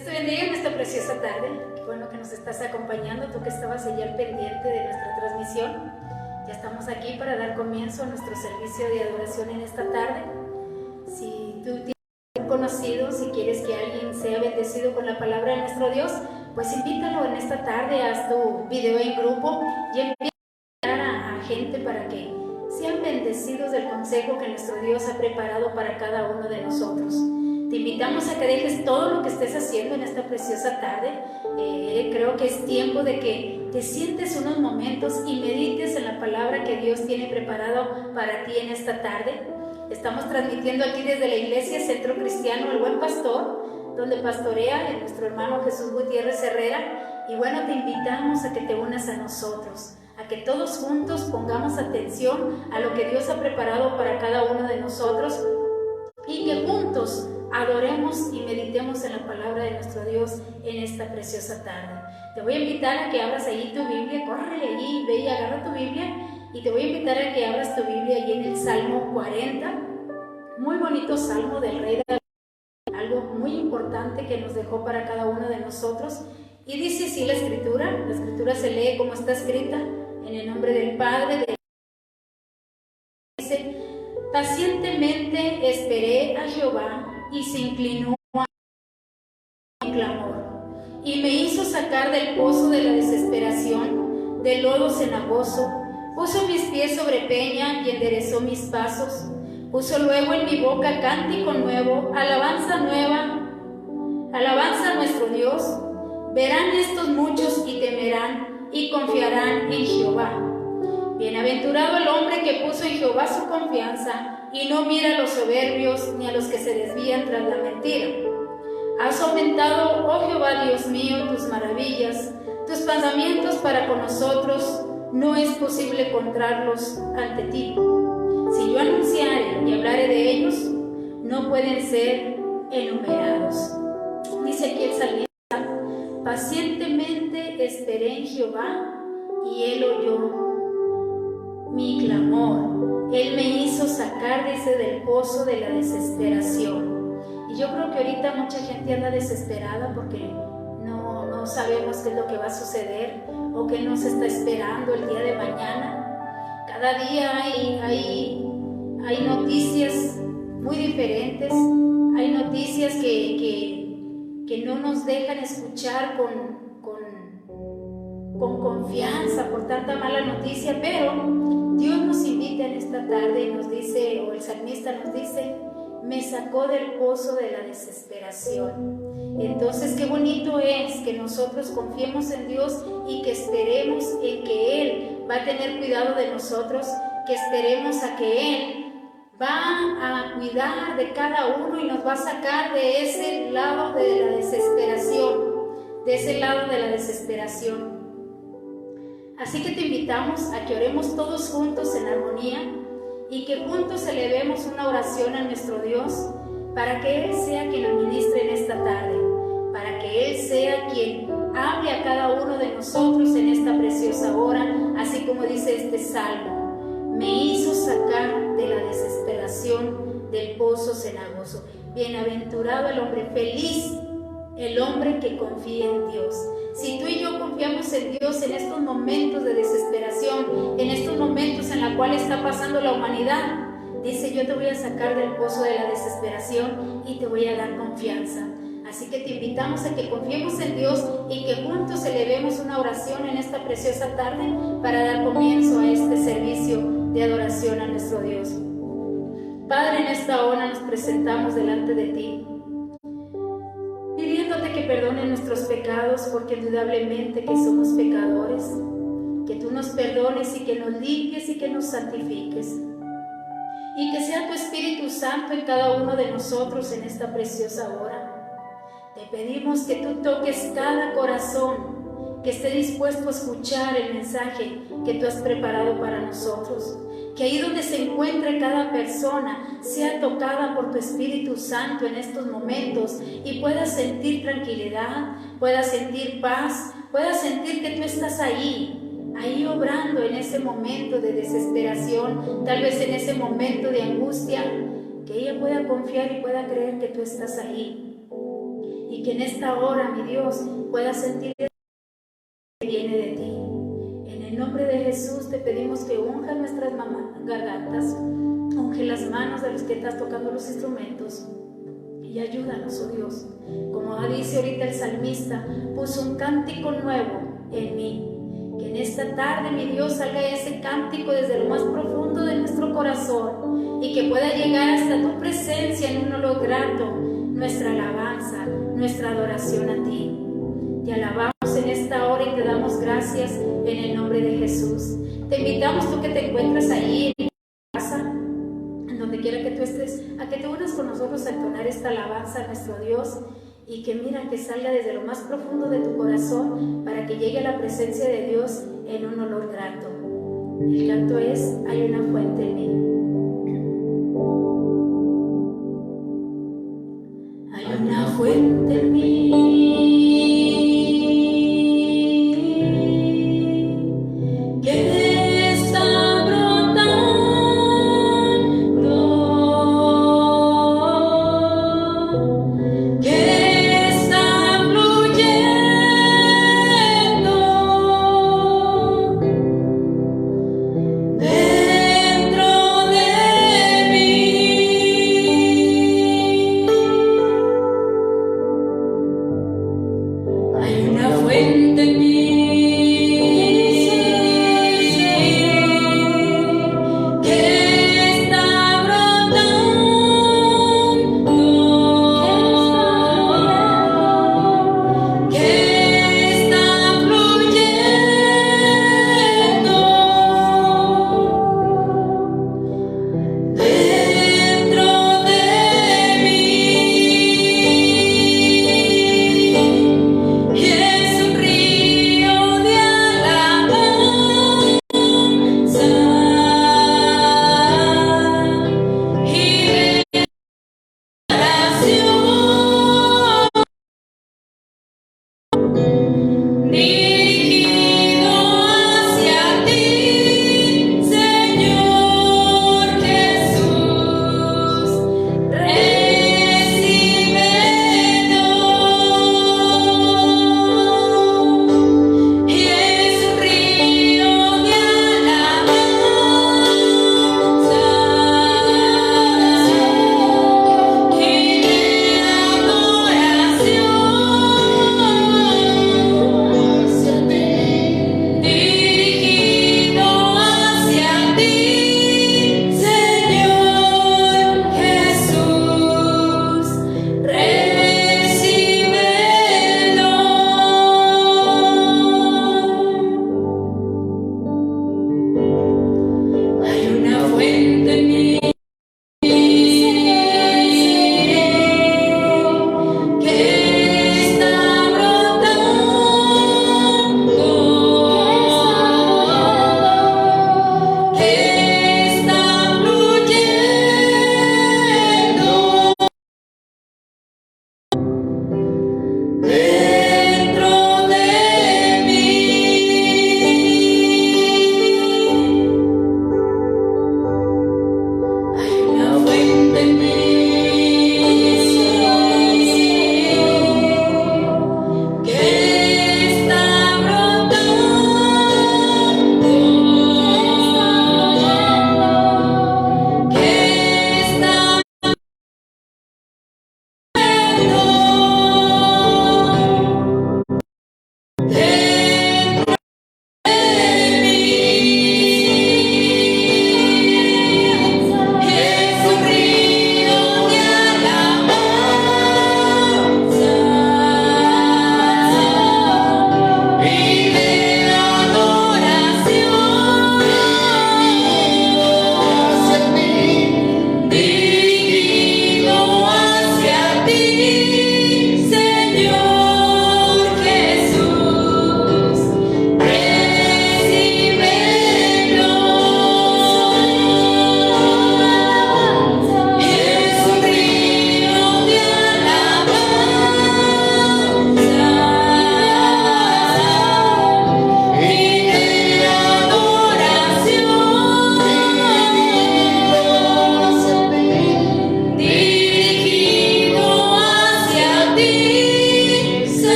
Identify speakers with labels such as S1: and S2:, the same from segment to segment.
S1: Dios te bendiga en esta preciosa tarde. Qué bueno que nos estás acompañando, tú que estabas allí al pendiente de nuestra transmisión. Ya estamos aquí para dar comienzo a nuestro servicio de adoración en esta tarde. Si tú tienes un conocido, si quieres que alguien sea bendecido con la palabra de nuestro Dios, pues invítalo en esta tarde, haz tu video en grupo y empieza a invitar a gente para que sean bendecidos del consejo que nuestro Dios ha preparado para cada uno de nosotros. Te invitamos a que dejes todo lo que estés haciendo en esta preciosa tarde. Creo que es tiempo de que te sientes unos momentos y medites en la palabra que Dios tiene preparado para ti en esta tarde. Estamos transmitiendo aquí desde la iglesia Centro Cristiano El Buen Pastor, donde pastorea nuestro hermano Jesús Gutiérrez Herrera. Y bueno, te invitamos a que te unas a nosotros, a que todos juntos pongamos atención a lo que Dios ha preparado para cada uno de nosotros y que juntos adoremos y meditemos en la palabra de nuestro Dios en esta preciosa tarde. Te voy a invitar a que abras ahí tu Biblia, córrele allí, ve y agarra tu Biblia, y te voy a invitar a que abras tu Biblia allí en el Salmo 40, muy bonito salmo del Rey David, algo muy importante que nos dejó para cada uno de nosotros. Y dice así la escritura se lee como está escrita, en el nombre del Padre, dice: pacientemente esperé a Jehová y se inclinó a mi clamor, y me hizo sacar del pozo de la desesperación, del lodo cenagoso. Puso mis pies sobre peña y enderezó mis pasos. Puso luego en mi boca cántico nuevo, alabanza nueva, alabanza a nuestro Dios. Verán estos muchos y temerán y confiarán en Jehová. Bienaventurado el hombre que puso en Jehová su confianza y no mira a los soberbios ni a los que se desvían tras la mentira. Has aumentado, oh Jehová Dios mío, tus maravillas, tus pensamientos para con nosotros, no es posible encontrarlos ante ti. Si yo anunciare y hablare de ellos, no pueden ser enumerados. Dice aquí el salmista: pacientemente esperé en Jehová y él oyó mi clamor. Él me hizo sacar, dice, del pozo de la desesperación. Y yo creo que ahorita mucha gente anda desesperada porque no sabemos qué es lo que va a suceder o qué nos está esperando el día de mañana. Cada día hay noticias muy diferentes, hay noticias que no nos dejan escuchar con confianza por tanta mala noticia, pero Dios nos invita en esta tarde y nos dice, o el salmista nos dice: me sacó del pozo de la desesperación. Entonces, qué bonito es que nosotros confiemos en Dios y que esperemos en que Él va a tener cuidado de nosotros, que esperemos a que Él va a cuidar de cada uno y nos va a sacar de ese lado de la desesperación, Así que te invitamos a que oremos todos juntos en armonía y que juntos elevemos una oración a nuestro Dios para que Él sea quien nos ministre en esta tarde, para que Él sea quien hable a cada uno de nosotros en esta preciosa hora, así como dice este salmo: me hizo sacar de la desesperación, del pozo cenagoso. Bienaventurado el hombre, feliz el hombre que confía en Dios. Si tú y yo confiamos en Dios en estos momentos de desesperación, en estos momentos en los cuales está pasando la humanidad, dice: yo te voy a sacar del pozo de la desesperación y te voy a dar confianza. Así que te invitamos a que confiemos en Dios y que juntos elevemos una oración en esta preciosa tarde para dar comienzo a este servicio de adoración a nuestro Dios. Padre, en esta hora nos presentamos delante de ti, pidiéndote que perdone nuestros pecados, porque indudablemente que somos pecadores, que tú nos perdones y que nos limpies y que nos santifiques, y que sea tu Espíritu Santo en cada uno de nosotros en esta preciosa hora. Te pedimos que tú toques cada corazón que esté dispuesto a escuchar el mensaje que tú has preparado para nosotros, que ahí donde se encuentre cada persona sea tocada por tu Espíritu Santo en estos momentos y pueda sentir tranquilidad, pueda sentir paz, pueda sentir que tú estás ahí obrando en ese momento de desesperación, tal vez en ese momento de angustia, que ella pueda confiar y pueda creer que tú estás ahí. Y y que en esta hora, mi Dios, pueda sentir que viene de ti. En el nombre de Jesús te pedimos que unja nuestras gargantas, unge las manos de los que estás tocando los instrumentos y ayúdanos, oh Dios. Como dice ahorita el salmista, puso un cántico nuevo en mí. Que en esta tarde, mi Dios, salga ese cántico desde lo más profundo de nuestro corazón y que pueda llegar hasta tu presencia en un olor grato, nuestra alabanza, nuestra adoración a ti. Te alabamos en esta hora y te damos gracias en el nombre de Jesús. Te invitamos, tú que te encuentras ahí en casa, en donde quiera que tú estés, a que te unas con nosotros a entonar esta alabanza a nuestro Dios. Y que mira, que salga desde lo más profundo de tu corazón para que llegue a la presencia de Dios en un olor grato. El canto es: hay una fuente en mí. Hay una fuente en mí que está brotando, que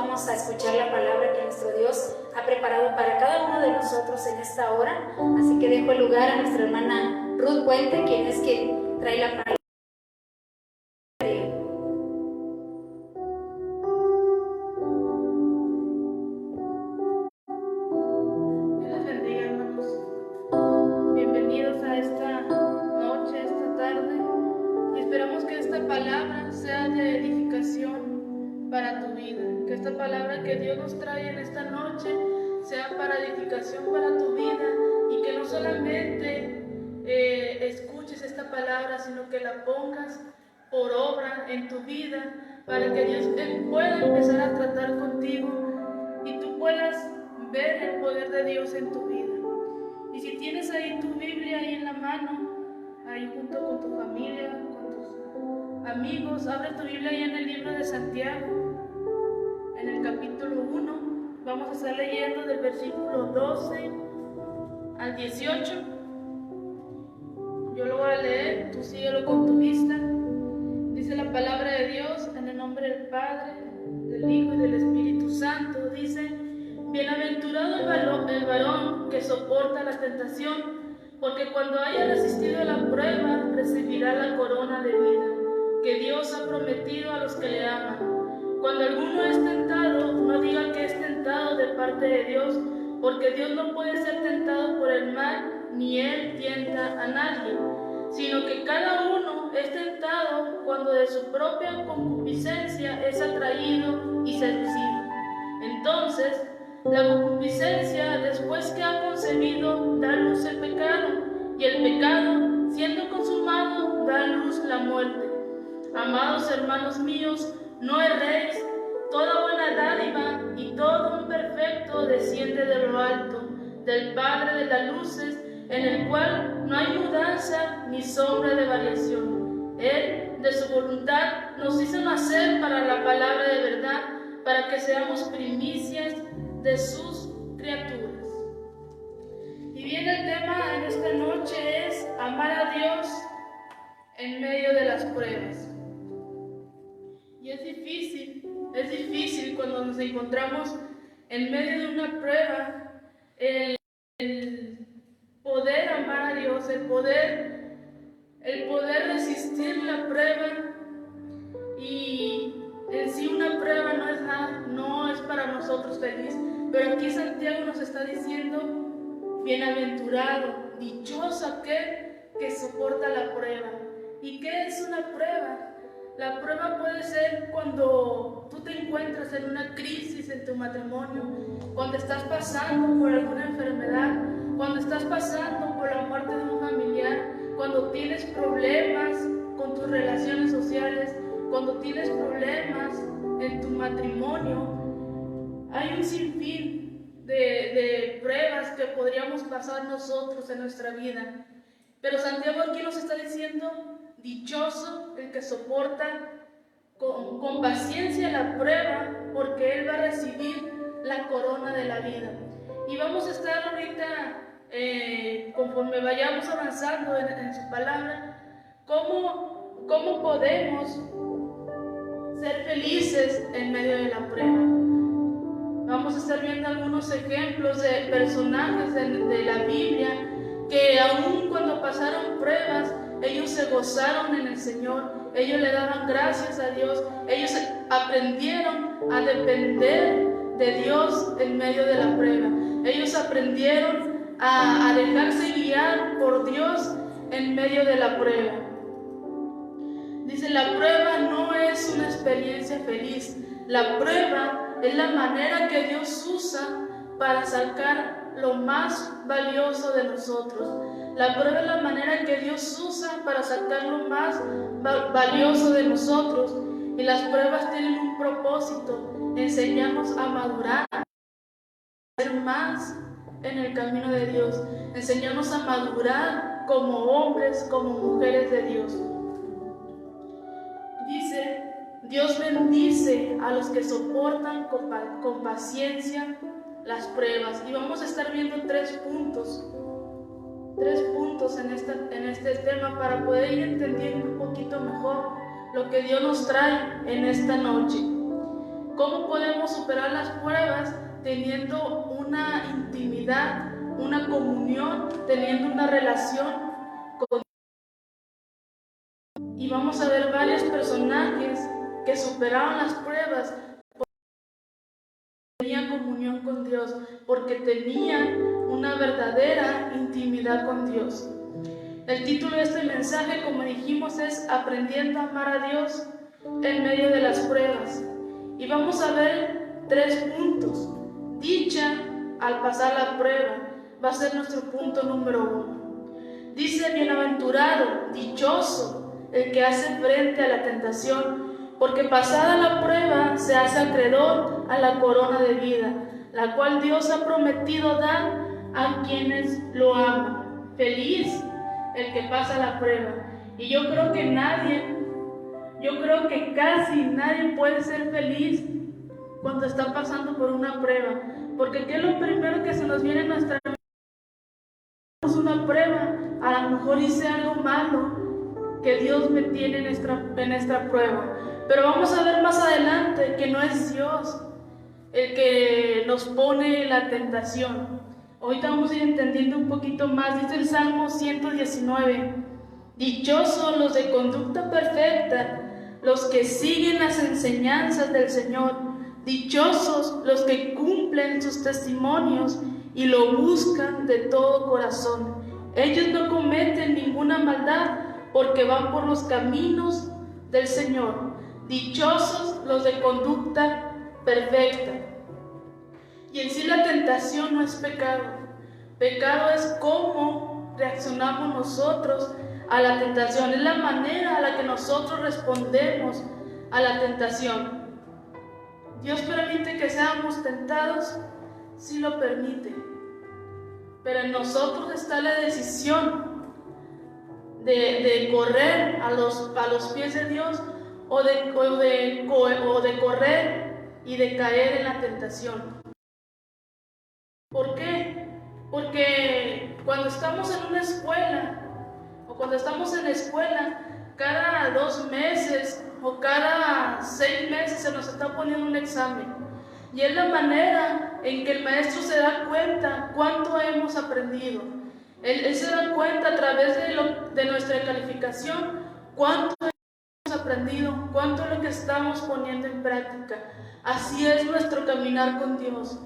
S1: vamos a escuchar la palabra que nuestro Dios ha preparado para cada uno de nosotros en esta hora. Así que dejo el lugar a nuestra hermana Ruth Puente, quien trae la palabra.
S2: Para tu vida, que esta palabra que Dios nos trae en esta noche sea para edificación para tu vida y que no solamente escuches esta palabra, sino que la pongas por obra en tu vida para que Dios pueda empezar a tratar contigo y tú puedas ver el poder de Dios en tu vida. Y si tienes ahí tu Biblia ahí en la mano, ahí junto con tu familia, con tus amigos, abre tu Biblia ahí en el libro de Santiago. En el capítulo 1 vamos a estar leyendo del versículo 12 al 18. Yo lo voy a leer, tú síguelo con tu vista. Dice la palabra de Dios en el nombre del Padre, del Hijo y del Espíritu Santo. Dice: bienaventurado el varón que soporta la tentación, porque cuando haya resistido la prueba recibirá la corona de vida que Dios ha prometido a los que le aman. Cuando alguno es tentado, no diga que es tentado de parte de Dios, porque Dios no puede ser tentado por el mal, ni Él tienta a nadie, sino que cada uno es tentado cuando de su propia concupiscencia es atraído y seducido. Entonces, la concupiscencia, después que ha concebido, da a luz el pecado, y el pecado, siendo consumado, da a luz la muerte. Amados hermanos míos, no erréis, toda buena dádiva y todo un perfecto desciende de lo alto, del Padre de las luces, en el cual no hay mudanza ni sombra de variación. Él, de su voluntad, nos hizo nacer para la palabra de verdad, para que seamos primicias de sus criaturas. Y bien, el tema en esta noche es amar a Dios en medio de las pruebas. Y es difícil cuando nos encontramos en medio de una prueba, el poder amar a Dios, el poder resistir la prueba. Y en sí una prueba no es nada, no es para nosotros feliz, pero aquí Santiago nos está diciendo: bienaventurado, dichoso aquel que soporta la prueba. ¿Y qué es una prueba? La prueba puede ser cuando tú te encuentras en una crisis en tu matrimonio, cuando estás pasando por alguna enfermedad, cuando estás pasando por la muerte de un familiar, cuando tienes problemas con tus relaciones sociales, cuando tienes problemas en tu matrimonio. Hay un sinfín de pruebas que podríamos pasar nosotros en nuestra vida. Pero Santiago aquí nos está diciendo: dichoso el que soporta con paciencia la prueba, porque él va a recibir la corona de la vida. Y vamos a estar ahorita, conforme vayamos avanzando en su palabra, cómo podemos ser felices en medio de la prueba. Vamos a estar viendo algunos ejemplos de personajes de la Biblia que aun cuando pasaron pruebas, ellos se gozaron en el Señor, ellos le daban gracias a Dios, ellos aprendieron a depender de Dios en medio de la prueba, ellos aprendieron a dejarse guiar por Dios en medio de la prueba. Dice: la prueba no es una experiencia feliz, la prueba es la manera que Dios usa para sacar lo más valioso de nosotros. La prueba es la manera que Dios usa para sacar lo más valioso de nosotros. Y las pruebas tienen un propósito: enseñarnos a madurar, a ser más en el camino de Dios, enseñarnos a madurar como hombres, como mujeres de Dios. Dice: Dios bendice a los que soportan con paciencia las pruebas. Y vamos a estar viendo tres puntos en este tema para poder ir entendiendo un poquito mejor lo que Dios nos trae en esta noche. ¿Cómo podemos superar las pruebas teniendo una intimidad, una comunión, teniendo una relación con Dios? Y vamos a ver varios personajes que superaron las pruebas porque tenían comunión con Dios, porque tenían una verdadera intimidad con Dios. El título de este mensaje, como dijimos, es Aprendiendo a amar a Dios en medio de las pruebas. Y vamos a ver 3 puntos. Dicha al pasar la prueba va a ser nuestro punto número 1. Dice: bienaventurado, dichoso el que hace frente a la tentación, porque pasada la prueba se hace acreedor a la corona de vida, la cual Dios ha prometido dar a quienes lo aman. Feliz el que pasa la prueba. Y yo creo que casi nadie puede ser feliz cuando está pasando por una prueba, porque ¿qué es lo primero que se nos viene en nuestra mente? Es una prueba. A lo mejor hice algo malo que Dios me tiene en esta prueba, pero vamos a ver más adelante que no es Dios el que nos pone la tentación. Ahorita vamos a ir entendiendo un poquito más. Dice el Salmo 119: dichosos los de conducta perfecta, los que siguen las enseñanzas del Señor. Dichosos los que cumplen sus testimonios y lo buscan de todo corazón. Ellos no cometen ninguna maldad, porque van por los caminos del Señor. Dichosos los de conducta perfecta. Y en sí la tentación no es pecado. Pecado es cómo reaccionamos nosotros a la tentación. Es la manera a la que nosotros respondemos a la tentación. ¿Dios permite que seamos tentados? Sí lo permite. Pero en nosotros está la decisión de correr a los pies de Dios o de correr y de caer en la tentación. ¿Por qué? Porque cuando estamos en una escuela o cuando estamos en la escuela, cada 2 meses o cada 6 meses se nos está poniendo un examen. Y es la manera en que el maestro se da cuenta cuánto hemos aprendido. Él se da cuenta a través de nuestra calificación cuánto hemos aprendido, cuánto es lo que estamos poniendo en práctica. Así es nuestro caminar con Dios.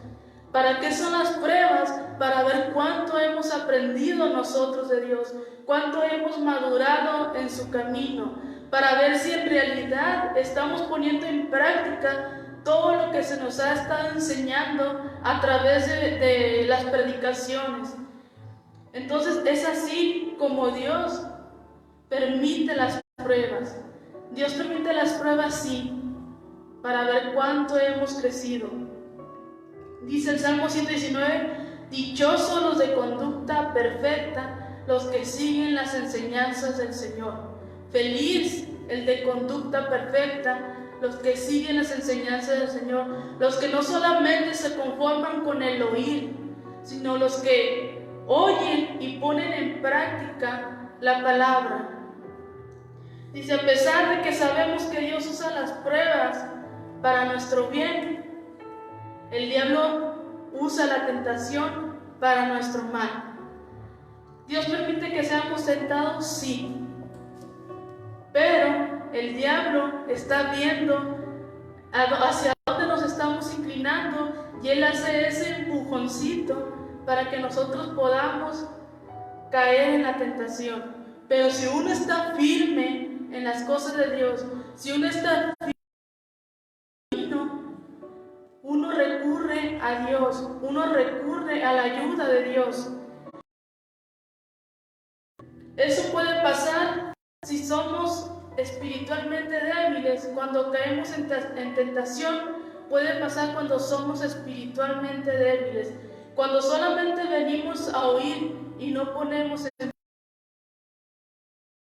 S2: ¿Para qué son las pruebas? Para ver cuánto hemos aprendido nosotros de Dios, cuánto hemos madurado en su camino, para ver si en realidad estamos poniendo en práctica todo lo que se nos ha estado enseñando a través de las predicaciones. Entonces es así como Dios permite las pruebas. Dios permite las pruebas, sí, para ver cuánto hemos crecido. Dice el Salmo 119: dichosos los de conducta perfecta, los que siguen las enseñanzas del Señor. Feliz el de conducta perfecta, los que siguen las enseñanzas del Señor, los que no solamente se conforman con el oír, sino los que oyen y ponen en práctica la palabra. Dice: a pesar de que sabemos que Dios usa las pruebas para nuestro bien, el diablo usa la tentación para nuestro mal. ¿Dios permite que seamos tentados? Sí. Pero el diablo está viendo hacia dónde nos estamos inclinando y él hace ese empujoncito para que nosotros podamos caer en la tentación. Pero si uno está firme en las cosas de Dios, si uno está firme, uno recurre a Dios, uno recurre a la ayuda de Dios. Eso puede pasar si somos espiritualmente débiles. Cuando caemos en tentación, puede pasar cuando somos espiritualmente débiles. Cuando solamente venimos a oír y no ponemos en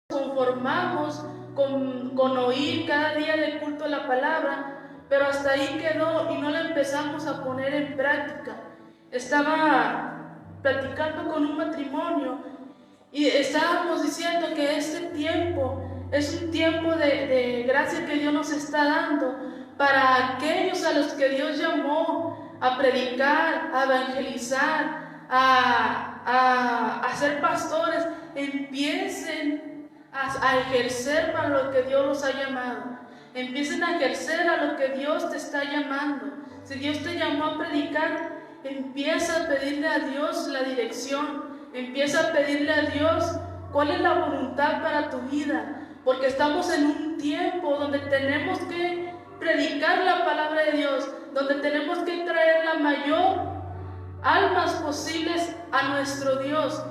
S2: conformamos con oír cada día del culto la palabra, pero hasta ahí quedó y no la empezamos a poner en práctica. Estaba platicando con un matrimonio y estábamos diciendo que este tiempo es un tiempo de gracia que Dios nos está dando, para aquellos a los que Dios llamó a predicar, a evangelizar, a ser pastores, empiecen a ejercer para lo que Dios los ha llamado. Empiecen a ejercer a lo que Dios te está llamando. Si Dios te llamó a predicar, empieza a pedirle a Dios la dirección. Empieza a pedirle a Dios cuál es la voluntad para tu vida. Porque estamos en un tiempo donde tenemos que predicar la palabra de Dios, donde tenemos que traer la mayor almas posibles a nuestro Dios,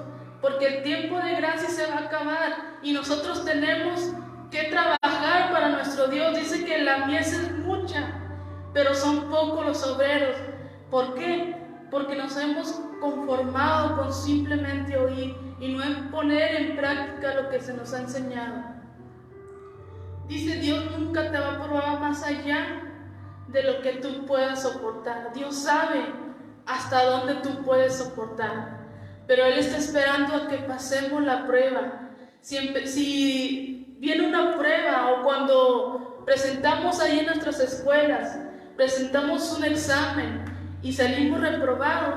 S2: porque el tiempo de gracia se va a acabar y nosotros tenemos que trabajar para nuestro Dios. Dice que la mies es mucha, pero son pocos los obreros. ¿Por qué? Porque nos hemos conformado con simplemente oír y no en poner en práctica lo que se nos ha enseñado. Dice, Dios nunca te va a probar más allá de lo que tú puedas soportar. Dios sabe hasta dónde tú puedes soportar, pero Él está esperando a que pasemos la prueba. Si viene una prueba, o cuando presentamos ahí en nuestras escuelas, presentamos un examen y salimos reprobados,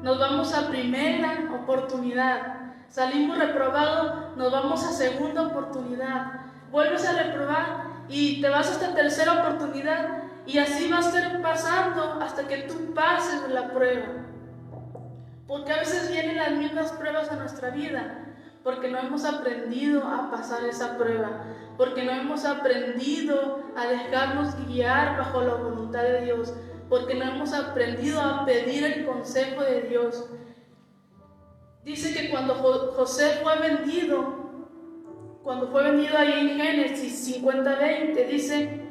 S2: nos vamos a primera oportunidad. Salimos reprobados, nos vamos a segunda oportunidad. Vuelves a reprobar y te vas hasta tercera oportunidad, y así va a estar pasando hasta que tú pases la prueba. Porque a veces vienen las mismas pruebas a nuestra vida, porque no hemos aprendido a pasar esa prueba, porque no hemos aprendido a dejarnos guiar bajo la voluntad de Dios, porque no hemos aprendido a pedir el consejo de Dios. Dice que cuando José fue vendido ahí en Génesis 50:20, dice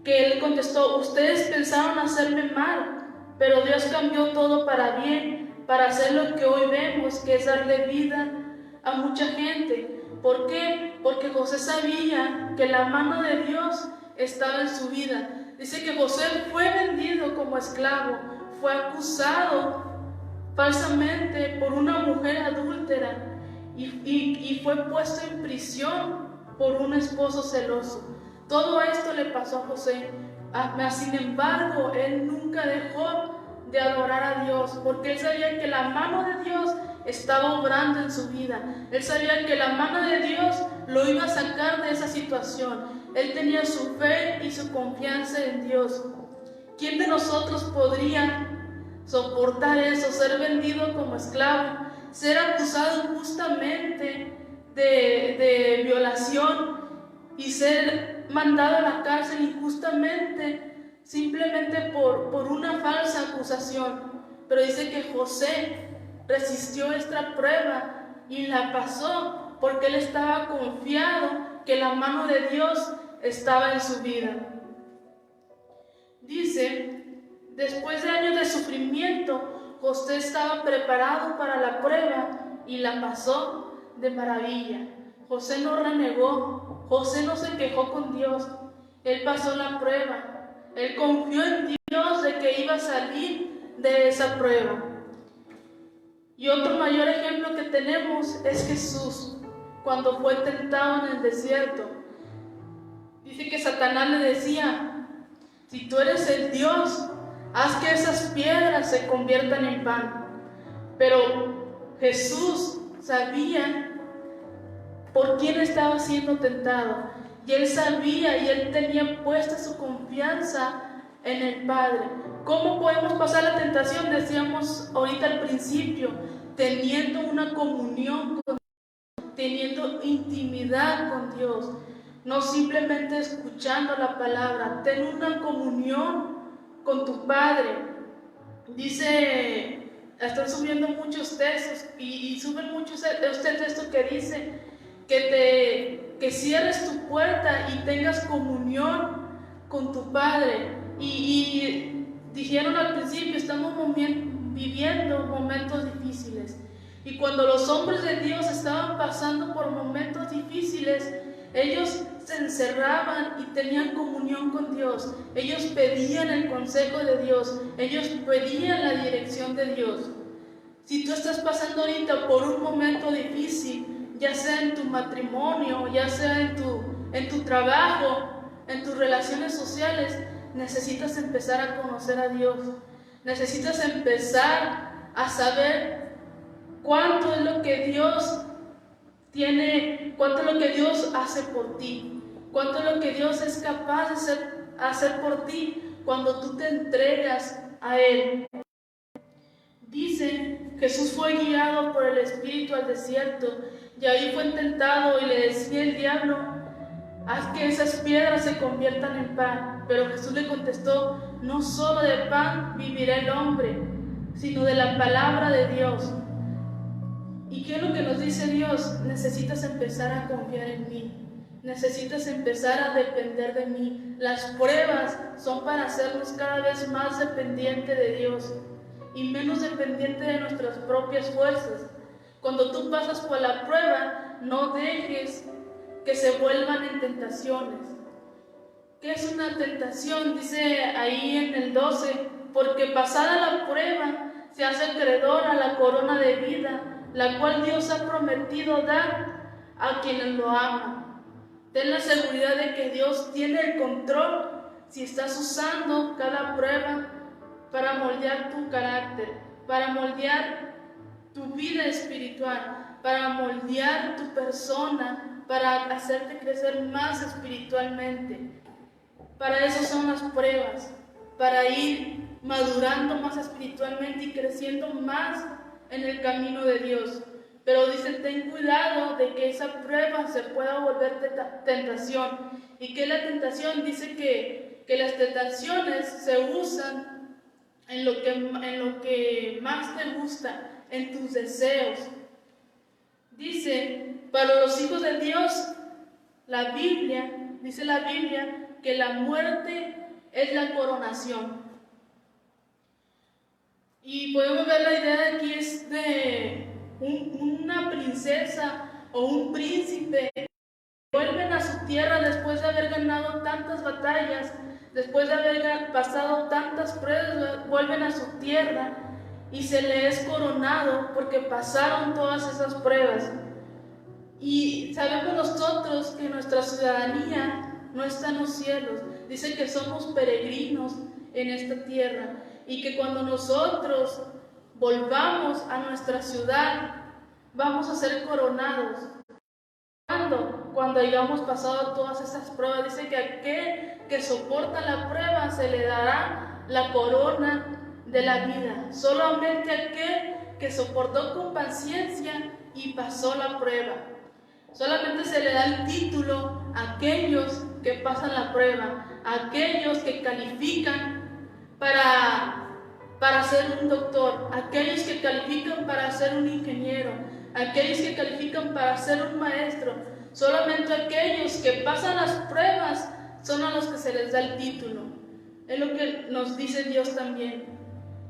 S2: que él contestó: ustedes pensaron hacerme mal, pero Dios cambió todo para bien, para hacer lo que hoy vemos, que es darle vida a mucha gente. ¿Por qué? Porque José sabía que la mano de Dios estaba en su vida. Dice que José fue vendido como esclavo, fue acusado falsamente por una mujer adúltera y fue puesto en prisión por un esposo celoso. Todo esto le pasó a José. Sin embargo, él nunca dejó de adorar a Dios, porque él sabía que la mano de Dios estaba obrando en su vida. Él sabía que la mano de Dios lo iba a sacar de esa situación. Él tenía su fe y su confianza en Dios. ¿Quién de nosotros podría soportar eso? Ser vendido como esclavo, ser acusado injustamente de violación y ser mandado a la cárcel injustamente, simplemente por una falsa acusación. Pero dice que José resistió esta prueba y la pasó porque él estaba confiado que la mano de Dios estaba en su vida. Dice, después de años de sufrimiento, José estaba preparado para la prueba y la pasó de maravilla. José no renegó, José no se quejó con Dios, él pasó la prueba, él confió en Dios de que iba a salir de esa prueba. Y otro mayor ejemplo que tenemos es Jesús, cuando fue tentado en el desierto. Dice que Satanás le decía: si tú eres el Dios, haz que esas piedras se conviertan en pan. Pero Jesús sabía por quién estaba siendo tentado, y él sabía y él tenía puesta su confianza en el Padre. ¿Cómo podemos pasar la tentación? Decíamos ahorita al principio, teniendo una comunión con Dios, teniendo intimidad con Dios, no simplemente escuchando la palabra. Ten una comunión con tu Padre. Dice, están subiendo muchos textos y suben muchos este texto que dice que cierres tu puerta y tengas comunión con tu Padre. Y dijeron al principio, estamos viviendo momentos difíciles. Y cuando los hombres de Dios estaban pasando por momentos difíciles, ellos se encerraban y tenían comunión con Dios. Ellos pedían el consejo de Dios. Ellos pedían la dirección de Dios. Si tú estás pasando ahorita por un momento difícil, ya sea en tu matrimonio, ya sea en tu trabajo, en tus relaciones sociales, necesitas empezar a conocer a Dios. Necesitas empezar a saber cuánto es lo que Dios tiene, cuánto es lo que Dios hace por ti, cuánto es lo que Dios es capaz de hacer por ti cuando tú te entregas a Él. Dice, Jesús fue guiado por el Espíritu al desierto y ahí fue tentado y le decía el diablo, haz que esas piedras se conviertan en pan. Pero Jesús le contestó, no solo de pan vivirá el hombre, sino de la palabra de Dios. ¿Y qué es lo que nos dice Dios? Necesitas empezar a confiar en mí. Necesitas empezar a depender de mí. Las pruebas son para hacernos cada vez más dependientes de Dios y menos dependientes de nuestras propias fuerzas. Cuando tú pasas por la prueba, no dejes que se vuelvan en tentaciones. ¿Qué es una tentación? Dice ahí en el 12, porque pasada la prueba se hace acreedor a la corona de vida, la cual Dios ha prometido dar a quienes lo aman. Ten la seguridad de que Dios tiene el control si estás usando cada prueba para moldear tu carácter, para moldear tu vida espiritual, para moldear tu persona, para hacerte crecer más espiritualmente. Para eso son las pruebas, para ir madurando más espiritualmente y creciendo más en el camino de Dios. Pero dice, ten cuidado de que esa prueba se pueda volver tentación. ¿Y qué es la tentación? Dice que las tentaciones se usan en lo que más te gusta, en tus deseos. Dice, para los hijos de Dios, dice la Biblia, que la muerte es la coronación. Y podemos ver la idea de aquí es de una princesa o un príncipe que vuelven a su tierra después de haber ganado tantas batallas, después de haber pasado tantas pruebas, vuelven a su tierra y se les es coronado porque pasaron todas esas pruebas. Y sabemos nosotros que nuestra ciudadanía no está en los cielos. Dice que somos peregrinos en esta tierra y que cuando nosotros volvamos a nuestra ciudad vamos a ser coronados. Cuando hayamos pasado todas esas pruebas, dice que aquel que soporta la prueba se le dará la corona de la vida. Solamente aquel que soportó con paciencia y pasó la prueba. Solamente se le da el título a aquellos que pasan la prueba, a aquellos que califican para ser un doctor, a aquellos que califican para ser un ingeniero, a aquellos que califican para ser un maestro. Solamente aquellos que pasan las pruebas son a los que se les da el título. Es lo que nos dice Dios también.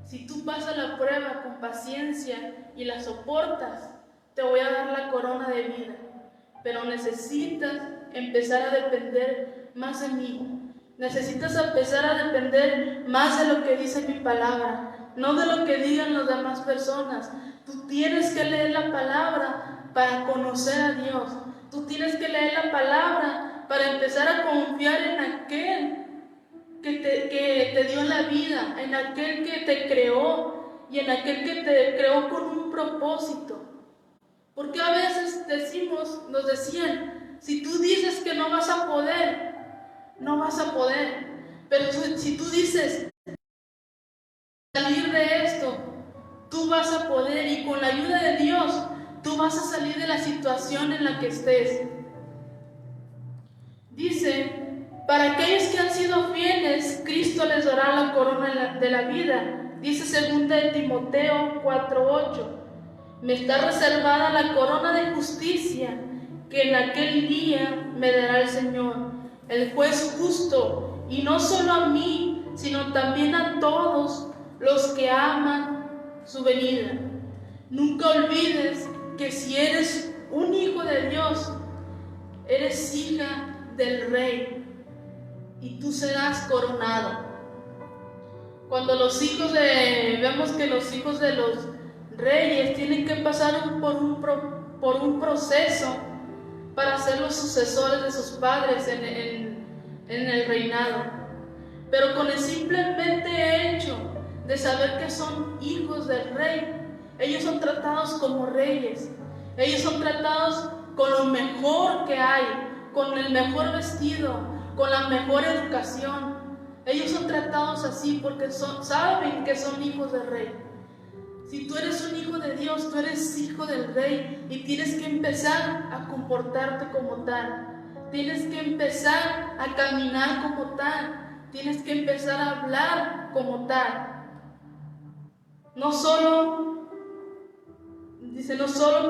S2: Si tú pasas la prueba con paciencia y la soportas, te voy a dar la corona de vida. Pero necesitas empezar a depender más de mí. Necesitas empezar a depender más de lo que dice mi palabra, no de lo que digan las demás personas. Tú tienes que leer la palabra para conocer a Dios. Tú tienes que leer la palabra para empezar a confiar en aquel que te dio la vida, en aquel que te creó y en aquel que te creó con un propósito. Porque a veces nos decían, si tú dices que no vas a poder, no vas a poder. Pero si tú dices, salir de esto, tú vas a poder, y con la ayuda de Dios, tú vas a salir de la situación en la que estés. Dice, para aquellos que han sido fieles, Cristo les dará la corona de la vida. Dice 2 Timoteo 4:8. Me está reservada la corona de justicia que en aquel día me dará el Señor, el juez justo, y no solo a mí, sino también a todos los que aman su venida. Nunca olvides que si eres un hijo de Dios, eres hija del Rey y tú serás coronado. Cuando vemos que los hijos de los reyes tienen que pasar por un proceso para ser los sucesores de sus padres en el reinado. pero con el simplemente hecho de saber que son hijos del Rey, ellos son tratados como reyes, ellos son tratados con lo mejor que hay, con el mejor vestido, con la mejor educación. Ellos son tratados así porque saben que son hijos del Rey. Si tú eres un hijo de Dios, tú eres hijo del Rey y tienes que empezar a comportarte como tal. Tienes que empezar a caminar como tal. Tienes que empezar a hablar como tal. No solo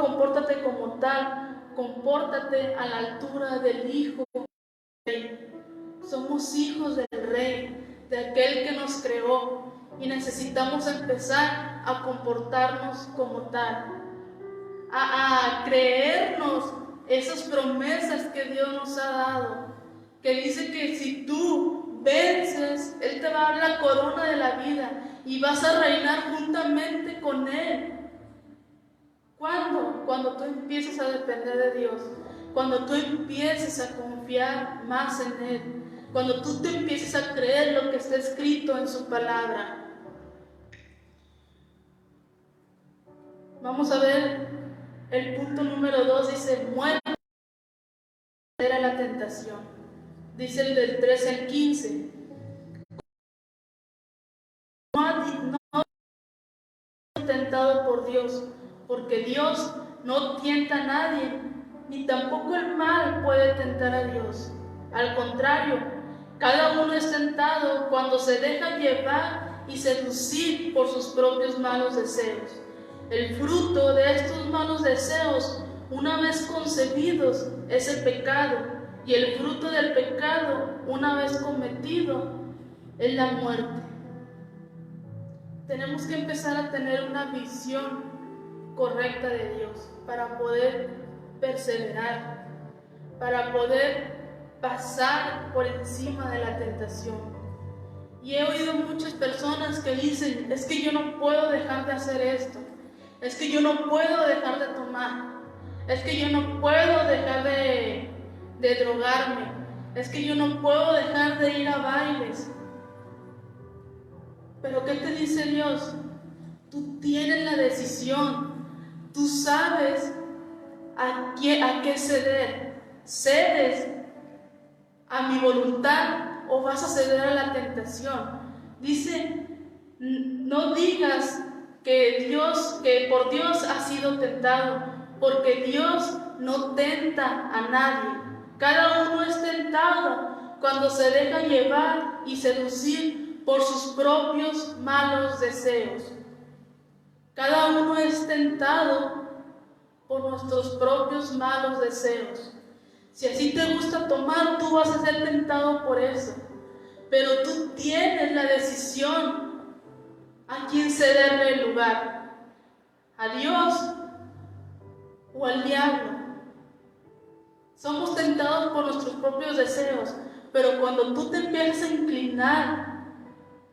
S2: compórtate como tal, compórtate a la altura del Hijo del Rey. Somos hijos del Rey, de aquel que nos creó, y necesitamos empezar a comportarnos como tal, a creernos esas promesas que Dios nos ha dado, que dice que si tú vences, Él te va a dar la corona de la vida y vas a reinar juntamente con Él. ¿Cuándo? Cuando tú empieces a depender de Dios, cuando tú empieces a confiar más en Él, cuando tú te empieces a creer lo que está escrito en su palabra. Vamos a ver el punto número 2, dice, muere a la tentación. Dice el del 13 al 15. No tentado por Dios, porque Dios no tienta a nadie, ni tampoco el mal puede tentar a Dios. Al contrario, cada uno es tentado cuando se deja llevar y seducir por sus propios malos deseos. El fruto de estos malos deseos, una vez concebidos, es el pecado, y el fruto del pecado, una vez cometido, es la muerte. Tenemos que empezar a tener una visión correcta de Dios para poder perseverar, para poder pasar por encima de la tentación. Y he oído muchas personas que dicen, es que yo no puedo dejar de hacer esto, es que yo no puedo dejar de tomar, es que yo no puedo dejar de drogarme, es que yo no puedo dejar de ir a bailes. Pero ¿qué te dice Dios? Tú tienes la decisión, tú sabes a qué ceder. ¿Cedes a mi voluntad o vas a ceder a la tentación? Dice, no digas que por Dios has sido tentado, porque Dios no tenta a nadie. Cada uno es tentado cuando se deja llevar y seducir por sus propios malos deseos. Cada uno es tentado por nuestros propios malos deseos. Si así te gusta tomar, tú vas a ser tentado por eso. Pero tú tienes la decisión a quién cederle el lugar, a Dios o al diablo. Somos tentados por nuestros propios deseos, pero cuando tú te empiezas a inclinar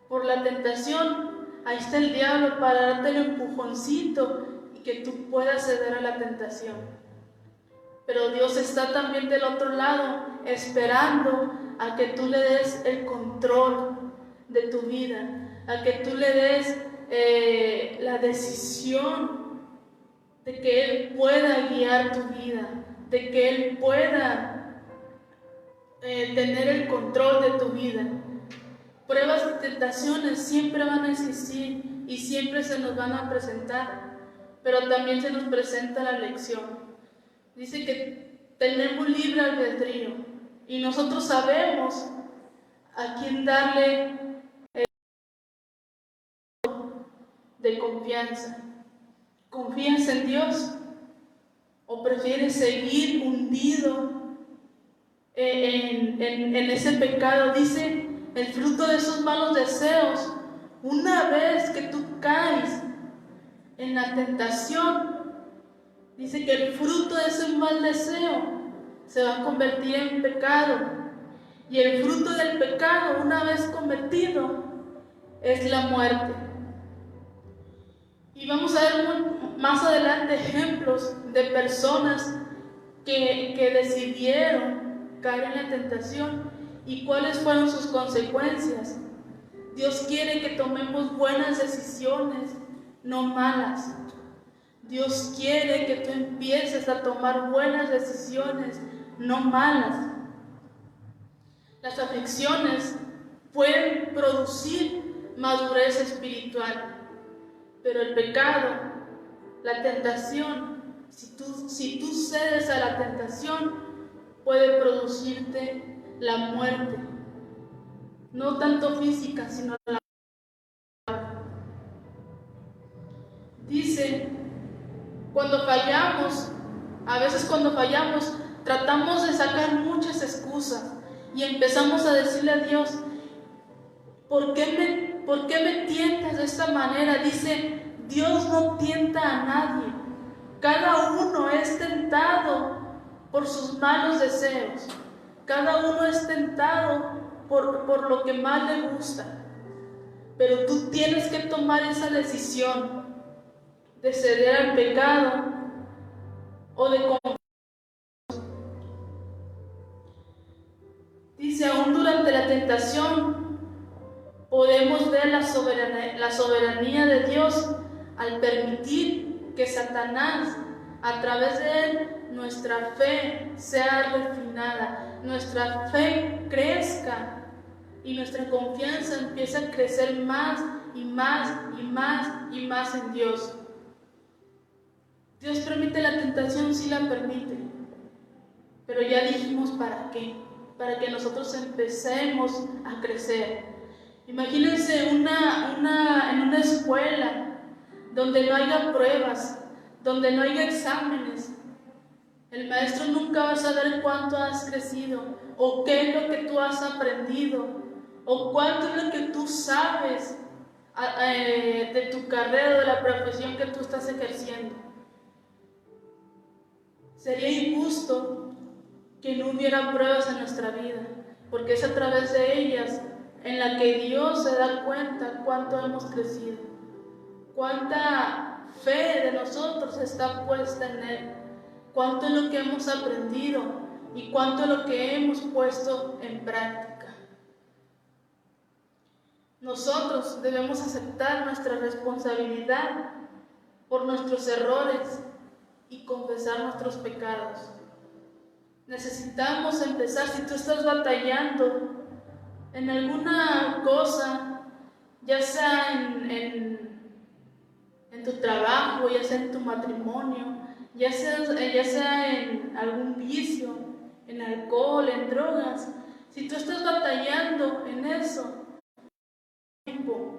S2: por la tentación, ahí está el diablo para darte el empujoncito y que tú puedas ceder a la tentación. Pero Dios está también del otro lado, esperando a que tú le des el control de tu vida, a que tú le des la decisión de que Él pueda guiar tu vida, de que Él pueda tener el control de tu vida. Pruebas y tentaciones siempre van a existir y siempre se nos van a presentar, pero también se nos presenta la lección. Dice que tenemos libre albedrío y nosotros sabemos a quién darle de confianza. ¿Confías en Dios o prefieres seguir hundido en ese pecado? Dice, el fruto de esos malos deseos, una vez que tú caes en la tentación, dice que el fruto de ese mal deseo se va a convertir en pecado. Y el fruto del pecado, una vez cometido, es la muerte. Y vamos a ver más adelante ejemplos de personas que decidieron caer en la tentación ¿Y cuáles fueron sus consecuencias? Dios quiere que tomemos buenas decisiones, no malas. Dios quiere que tú empieces a tomar buenas decisiones, no malas. Las aflicciones pueden producir madurez espiritual, pero el pecado, la tentación, si tú cedes a la tentación, puede producirte la muerte, no tanto física, sino la muerte. Dice, a veces cuando fallamos, tratamos de sacar muchas excusas y empezamos a decirle a Dios, ¿por qué me tientas de esta manera? Dice, Dios no tienta a nadie. Cada uno es tentado por sus malos deseos. Cada uno es tentado por lo que más le gusta. Pero tú tienes que tomar esa decisión de ceder al pecado o de confiar. Dice, aún durante la tentación podemos ver la soberanía de Dios al permitir que Satanás, a través de él, nuestra fe sea refinada, nuestra fe crezca y nuestra confianza empiece a crecer más y más y más y más en Dios. Dios permite la tentación, sí la permite, pero ya dijimos para qué, para que nosotros empecemos a crecer. Imagínense en una escuela donde no haya pruebas, donde no haya exámenes. El maestro nunca va a saber cuánto has crecido, o qué es lo que tú has aprendido, o cuánto es lo que tú sabes de tu carrera, de la profesión que tú estás ejerciendo. Sería injusto que no hubiera pruebas en nuestra vida, porque es a través de ellas en la que Dios se da cuenta cuánto hemos crecido, cuánta fe de nosotros está puesta en Él, cuánto es lo que hemos aprendido y cuánto es lo que hemos puesto en práctica. Nosotros debemos aceptar nuestra responsabilidad por nuestros errores y confesar nuestros pecados. Necesitamos empezar, si tú estás batallando en alguna cosa, ya sea en tu trabajo, ya sea en tu matrimonio, ya sea en algún vicio, en alcohol, en drogas, si tú estás batallando en eso, tiempo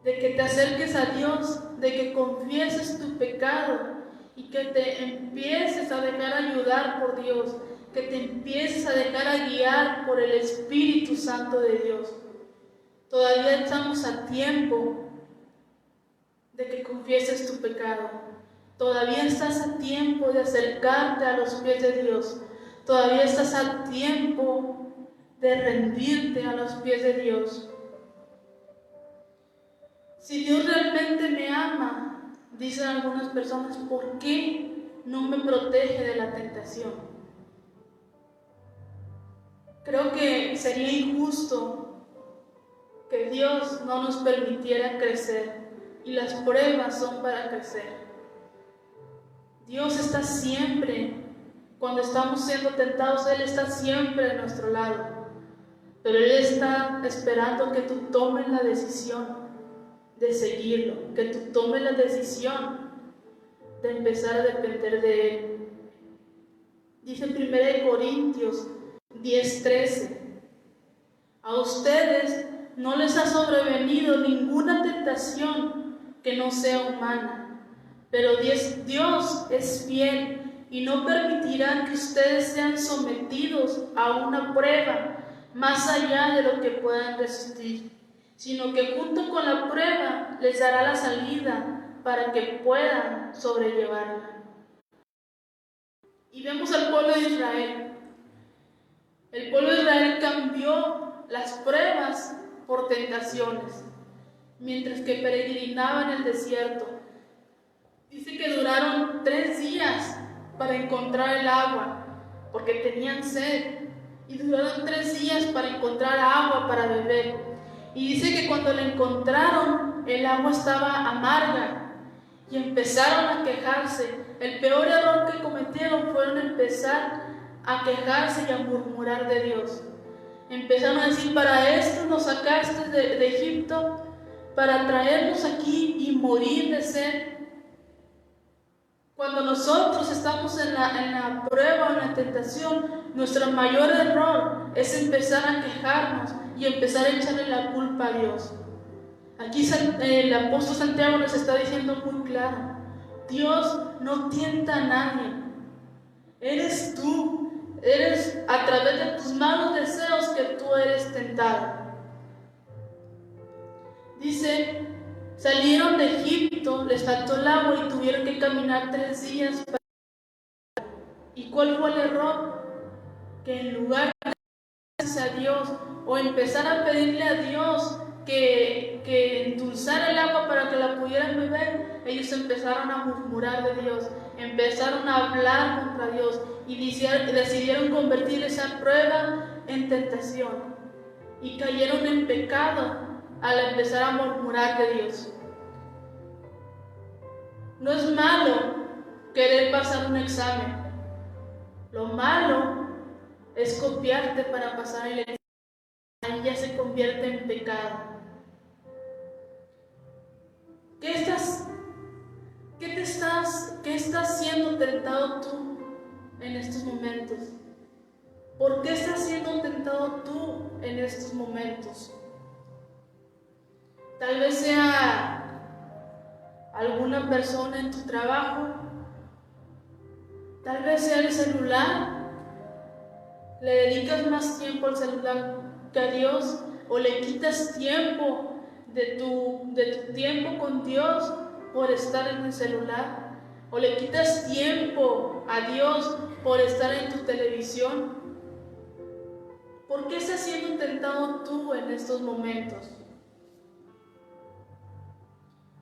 S2: de que te acerques a Dios, de que confieses tu pecado y que te empieces a dejar ayudar por Dios, que te empieces a dejar a guiar por el Espíritu Santo de Dios. Todavía estamos a tiempo de que confieses tu pecado. Todavía estás a tiempo de acercarte a los pies de Dios. Todavía estás a tiempo de rendirte a los pies de Dios. Si Dios realmente me ama, dicen algunas personas, ¿por qué no me protege de la tentación? Creo que sería injusto que Dios no nos permitiera crecer, y las pruebas son para crecer. Dios está siempre, cuando estamos siendo tentados, Él está siempre a nuestro lado, pero Él está esperando que tú tomes la decisión de seguirlo, que tú tomes la decisión de empezar a depender de Él. Dice 1 Corintios 10:13, a ustedes no les ha sobrevenido ninguna tentación que no sea humana, pero Dios es fiel y no permitirá que ustedes sean sometidos a una prueba más allá de lo que puedan resistir, sino que junto con la prueba les dará la salida para que puedan sobrellevarla. Y vemos al pueblo de Israel. El pueblo de Israel cambió las pruebas por tentaciones, mientras que peregrinaba en el desierto. Dice que duraron 3 días para encontrar el agua, porque tenían sed, y duraron 3 días para encontrar agua para beber. Y dice que cuando la encontraron, el agua estaba amarga y empezaron a quejarse. El peor error que cometieron fue empezar a quejarse y a murmurar de Dios. Empezaron a decir: para esto nos sacaste de Egipto, para traernos aquí y morir de sed. Cuando nosotros estamos en la prueba o en la tentación, nuestro mayor error es empezar a quejarnos y empezar a echarle la culpa a Dios. Aquí el apóstol Santiago nos está diciendo muy claro: Dios no tienta a nadie. Eres tú, eres a través de tus malos deseos que tú eres tentado. Dice: salieron de Egipto, les faltó el agua y tuvieron que caminar 3 días. ¿Y cuál fue el error? Que en lugar de darse a Dios o empezar a pedirle a Dios que endulzara el agua para que la pudieran beber, ellos empezaron a murmurar de Dios, empezaron a hablar contra Dios y decidieron convertir esa prueba en tentación y cayeron en pecado al empezar a murmurar de Dios. No es malo querer pasar un examen. Lo malo es copiarte para pasar el examen. Ahí ya se convierte en pecado. ¿Qué estás siendo tentado tú en estos momentos? ¿Por qué estás siendo tentado tú en estos momentos? Tal vez sea alguna persona en tu trabajo, tal vez sea el celular. ¿Le dedicas más tiempo al celular que a Dios? ¿O le quitas tiempo de tu tiempo con Dios por estar en el celular? ¿O le quitas tiempo a Dios por estar en tu televisión? ¿Por qué estás siendo tentado tú en estos momentos?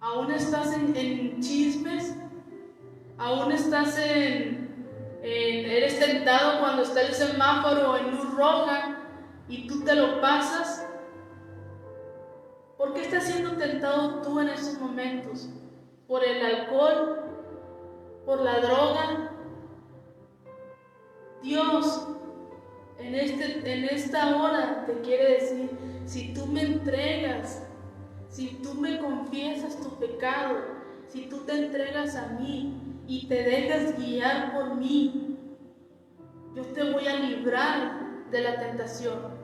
S2: ¿Aún estás en chismes? ¿Aún estás eres tentado cuando está el semáforo en luz roja y tú te lo pasas? ¿Por qué estás siendo tentado tú en estos momentos? ¿Por el alcohol? ¿Por la droga? Dios en esta hora te quiere decir: si tú me entregas, si tú me confiesas tu pecado, si tú te entregas a mí y te dejas guiar por mí, yo te voy a librar de la tentación.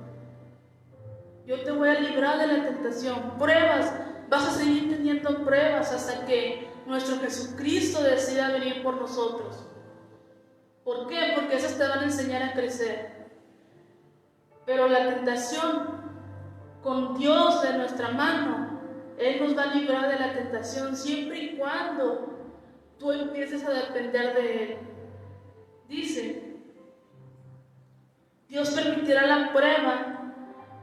S2: Yo te voy a librar de la tentación. Pruebas, vas a seguir teniendo pruebas hasta que nuestro Jesucristo decida venir por nosotros. ¿Por qué? Porque esas te van a enseñar a crecer. Pero la tentación, con Dios de nuestra mano, Él nos va a librar de la tentación siempre y cuando tú empieces a depender de Él. Dice: Dios permitirá la prueba,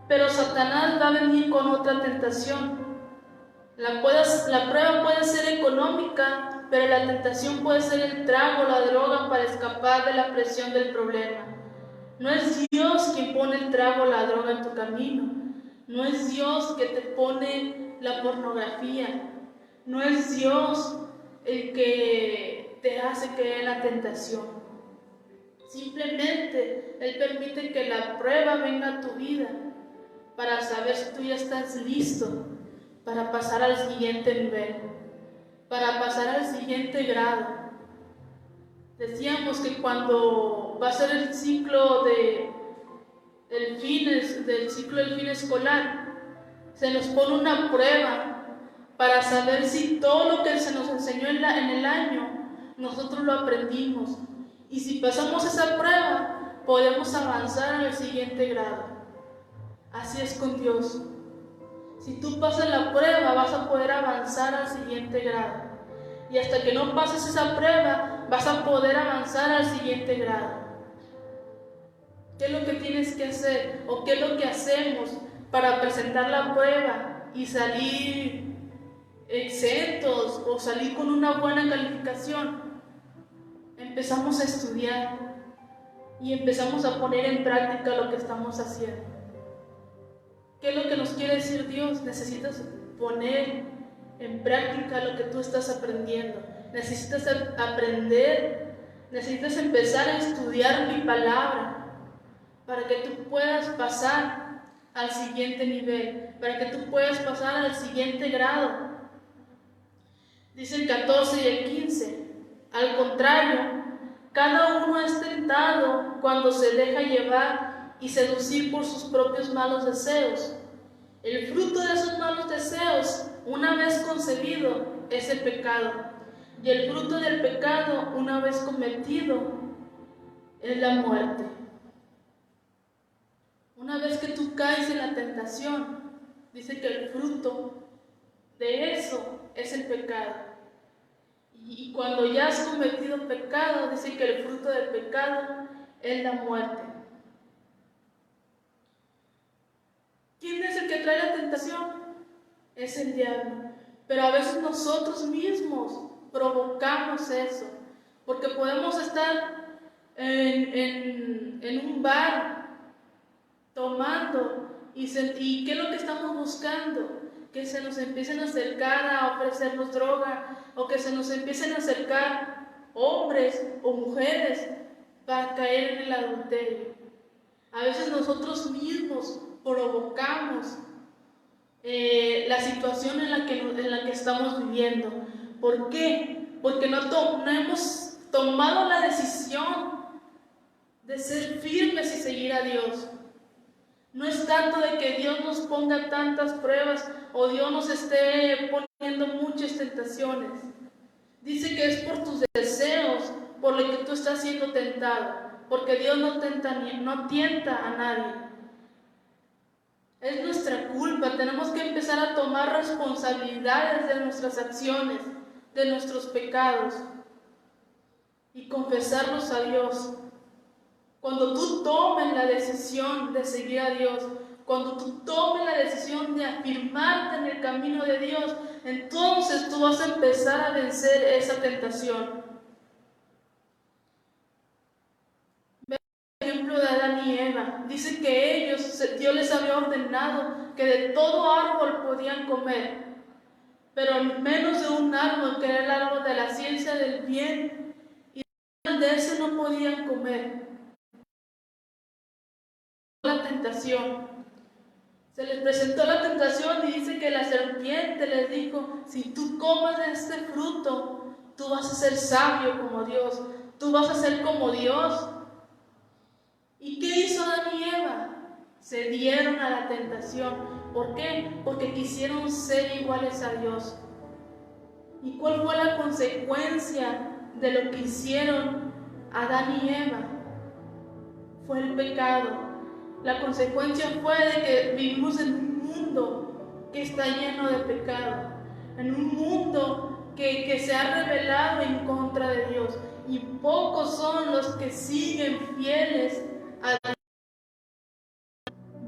S2: pero Satanás va a venir con otra tentación. La prueba puede ser económica, pero la tentación puede ser el trago, la droga para escapar de la presión del problema. No es Dios quien pone el trago o la droga en tu camino. No es Dios que te pone la pornografía. No es Dios el que te hace caer en la tentación. Simplemente Él permite que la prueba venga a tu vida para saber si tú ya estás listo para pasar al siguiente nivel, para pasar al siguiente grado. Decíamos que cuando va a ser el ciclo del fin escolar, se nos pone una prueba para saber si todo lo que se nos enseñó en el año, nosotros lo aprendimos. Y si pasamos esa prueba, podemos avanzar al siguiente grado. Así es con Dios. Si tú pasas la prueba, vas a poder avanzar al siguiente grado. Y hasta que no pases esa prueba, vas a poder avanzar al siguiente grado. ¿Qué es lo que tienes que hacer? ¿O qué es lo que hacemos para presentar la prueba y salir exentos o salir con una buena calificación? Empezamos a estudiar. y empezamos a poner en práctica lo que estamos haciendo. ¿Qué es lo que nos quiere decir Dios? Necesitas poner en práctica lo que tú estás aprendiendo. Necesitas aprender, necesitas empezar a estudiar mi palabra para que tú puedas pasar al siguiente nivel, para que tú puedas pasar al siguiente grado. Dice el 14 y el 15. Al contrario, cada uno es tentado cuando se deja llevar y seducir por sus propios malos deseos. El fruto de esos malos deseos, una vez concebido, es el pecado. Y el fruto del pecado, una vez cometido, es la muerte. Una vez que tú caes en la tentación, dice que el fruto de eso es el pecado. Y cuando ya has cometido pecado, dice que el fruto del pecado es la muerte. ¿Quién es el que trae la tentación? Es el diablo. Pero a veces nosotros mismos provocamos eso. Porque podemos estar en un bar tomando y ¿qué es lo que estamos buscando? Que se nos empiecen a acercar a ofrecernos droga, o que se nos empiecen a acercar hombres o mujeres para caer en el adulterio. A veces nosotros mismos provocamos la situación en la que estamos viviendo. ¿Por qué? Porque no hemos tomado la decisión de ser firmes y seguir a Dios. No es tanto de que Dios nos ponga tantas pruebas o Dios nos esté poniendo muchas tentaciones. Dice que es por tus deseos, por lo que tú estás siendo tentado, porque Dios no tienta a nadie. Es nuestra culpa, tenemos que empezar a tomar responsabilidades de nuestras acciones, de nuestros pecados y confesarlos a Dios. Cuando tú tomes la decisión de seguir a Dios, cuando tú tomes la decisión de afirmarte en el camino de Dios, entonces tú vas a empezar a vencer esa tentación. Ve el ejemplo de Adán y Eva. Dice que Dios les había ordenado que de todo árbol podían comer, pero menos de un árbol, que era el árbol de la ciencia del bien, y de ese no podían comer. La tentación. Se les presentó la tentación y dice que la serpiente les dijo: si tú comes de este fruto, tú vas a ser sabio como Dios, tú vas a ser como Dios. ¿Y qué hizo Adán y Eva? Se dieron a la tentación. ¿Por qué? Porque quisieron ser iguales a Dios. ¿Y cuál fue la consecuencia de lo que hicieron Adán y Eva? Fue el pecado. La consecuencia fue de que vivimos en un mundo que está lleno de pecado, en un mundo que se ha rebelado en contra de Dios, y pocos son los que siguen fieles a Dios.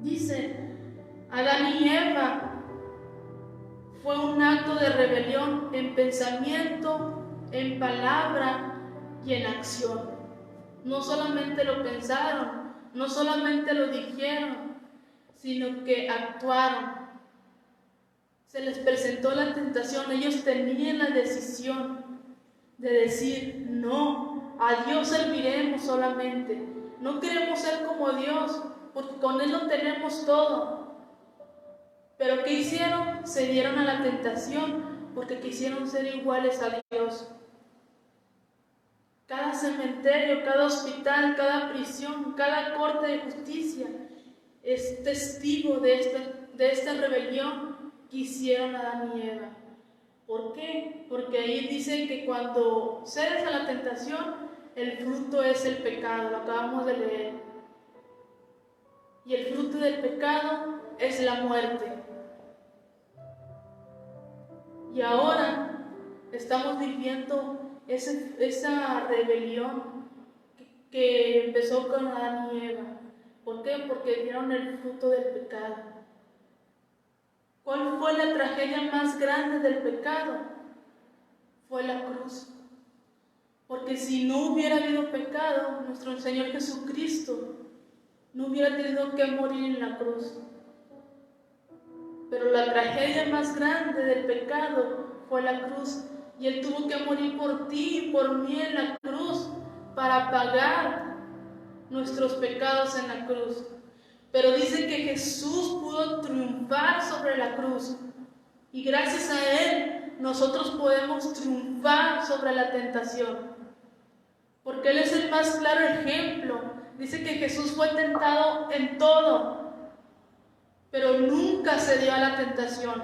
S2: Dice, Adán y Eva fue un acto de rebelión en pensamiento, en palabra y en acción. No solamente lo pensaron, no solamente lo dijeron, sino que actuaron. Se les presentó la tentación, ellos tenían la decisión de decir: no, a Dios serviremos solamente. No queremos ser como Dios, porque con Él lo tenemos todo. Pero ¿qué hicieron? Se dieron a la tentación porque quisieron ser iguales a Dios. Cada cementerio, cada hospital, cada prisión, cada corte de justicia es testigo de esta rebelión que hicieron Adán y Eva. ¿Por qué? Porque ahí dice que cuando cedes a la tentación, el fruto es el pecado, lo acabamos de leer. Y el fruto del pecado es la muerte. Y ahora estamos viviendo esa rebelión que empezó con Adán y Eva. ¿Por qué? Porque dieron el fruto del pecado. ¿Cuál fue la tragedia más grande del pecado? Fue la cruz. Porque si no hubiera habido pecado, nuestro Señor Jesucristo no hubiera tenido que morir en la cruz. Pero la tragedia más grande del pecado fue la cruz. Y Él tuvo que morir por ti y por mí en la cruz para pagar nuestros pecados en la cruz. Pero dice que Jesús pudo triunfar sobre la cruz. Y gracias a Él nosotros podemos triunfar sobre la tentación. Porque Él es el más claro ejemplo. Dice que Jesús fue tentado en todo, pero nunca cedió a la tentación.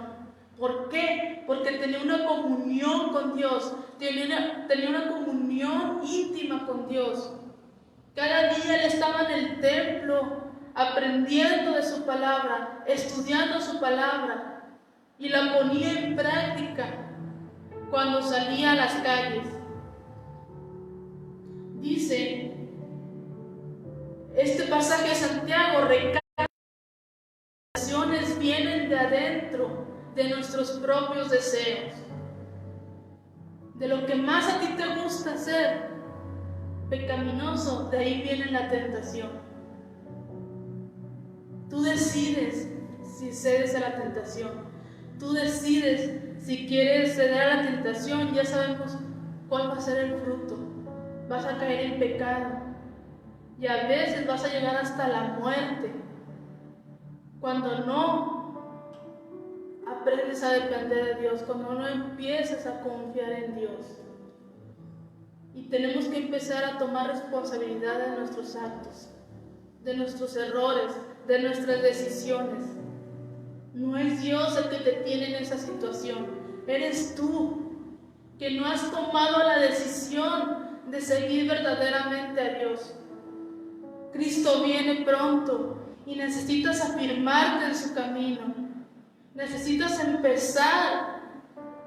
S2: ¿Por qué? Porque tenía una comunión con Dios, tenía una comunión íntima con Dios. Cada día Él estaba en el templo, aprendiendo de su palabra, estudiando su palabra, y la ponía en práctica cuando salía a las calles. Dice este pasaje de Santiago, recaciones vienen de adentro, de nuestros propios deseos, de lo que más a ti te gusta hacer, pecaminoso, de ahí viene la tentación. Tú decides si cedes a la tentación, tú decides si quieres ceder a la tentación. Ya sabemos cuál va a ser el fruto. Vas a caer en pecado y a veces vas a llegar hasta la muerte cuando no aprendes a depender de Dios, cuando no empiezas a confiar en Dios. Y tenemos que empezar a tomar responsabilidad de nuestros actos, de nuestros errores, de nuestras decisiones. No es Dios el que te tiene en esa situación, eres tú que no has tomado la decisión de seguir verdaderamente a Dios. Cristo viene pronto y necesitas afirmarte en su camino. Necesitas empezar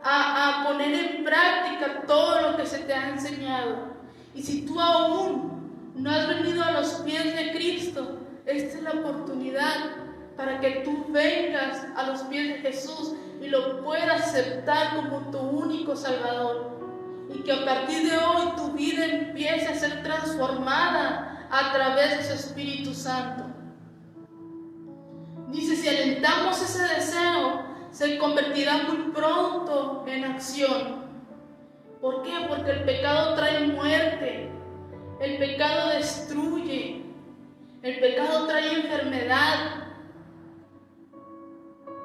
S2: a poner en práctica todo lo que se te ha enseñado. Y si tú aún no has venido a los pies de Cristo, esta es la oportunidad para que tú vengas a los pies de Jesús y lo puedas aceptar como tu único Salvador. Y que a partir de hoy tu vida empiece a ser transformada a través de su Espíritu Santo. Dice, si alentamos ese deseo, se convertirá muy pronto en acción. ¿Por qué? Porque el pecado trae muerte, el pecado destruye, el pecado trae enfermedad.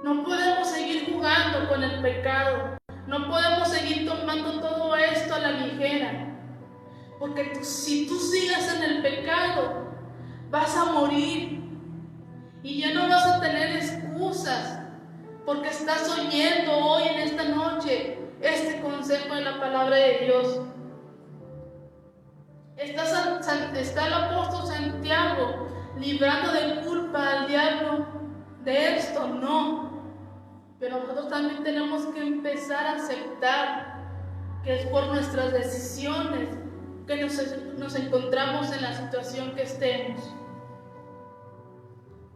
S2: No podemos seguir jugando con el pecado. No podemos seguir tomando todo esto a la ligera, porque si tú sigas en el pecado, vas a morir y ya no vas a tener excusas, porque estás oyendo hoy en esta noche este consejo de la palabra de Dios. Está el apóstol Santiago librando de culpa al diablo de esto, no. Pero nosotros también tenemos que empezar a aceptar que es por nuestras decisiones que nos encontramos en la situación que estemos.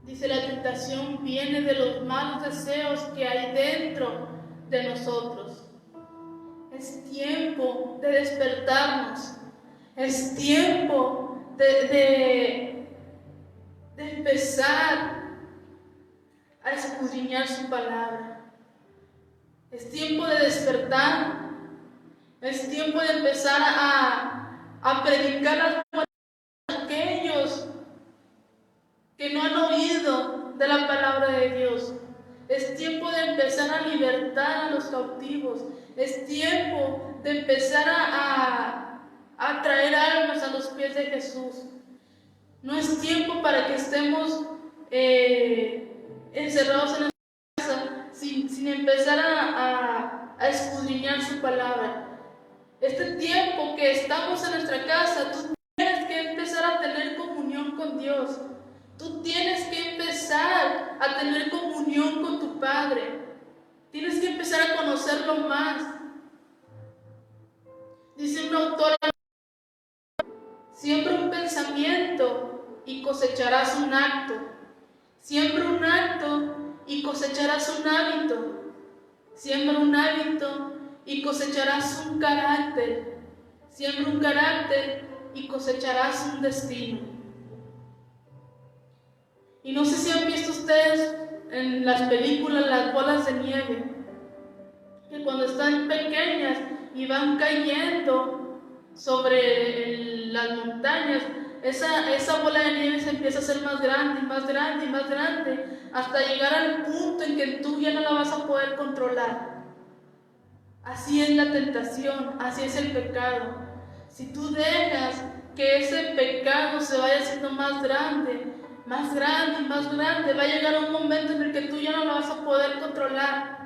S2: Dice, la tentación viene de los malos deseos que hay dentro de nosotros. Es tiempo de despertarnos. Es tiempo de empezar a escudriñar su palabra. Es tiempo de despertar. Es tiempo de empezar a predicar a aquellos que no han oído de la palabra de Dios. Es tiempo de empezar a libertar a los cautivos. Es tiempo de empezar a traer almas a los pies de Jesús. No es tiempo para que estemos encerrados en la casa sin empezar a escudriñar su palabra. Este tiempo que estamos en nuestra casa, tú tienes que empezar a tener comunión con Dios. Tú tienes que empezar a tener comunión con tu Padre. Tienes que empezar a conocerlo más. Dice un autor, siembra un pensamiento y cosecharás un acto. Siembra un acto y cosecharás un hábito. Siembra un hábito y cosecharás un carácter. Siembra un carácter y cosecharás un destino. Y no sé si han visto ustedes en las películas las bolas de nieve, que cuando están pequeñas y van cayendo sobre las montañas, esa bola de nieve se empieza a hacer más grande y más grande y más grande, hasta llegar al punto en que tú ya no la vas a poder controlar. Así es la tentación, así es el pecado. Si tú dejas que ese pecado se vaya haciendo más grande, más grande y más grande, va a llegar un momento en el que tú ya no lo vas a poder controlar.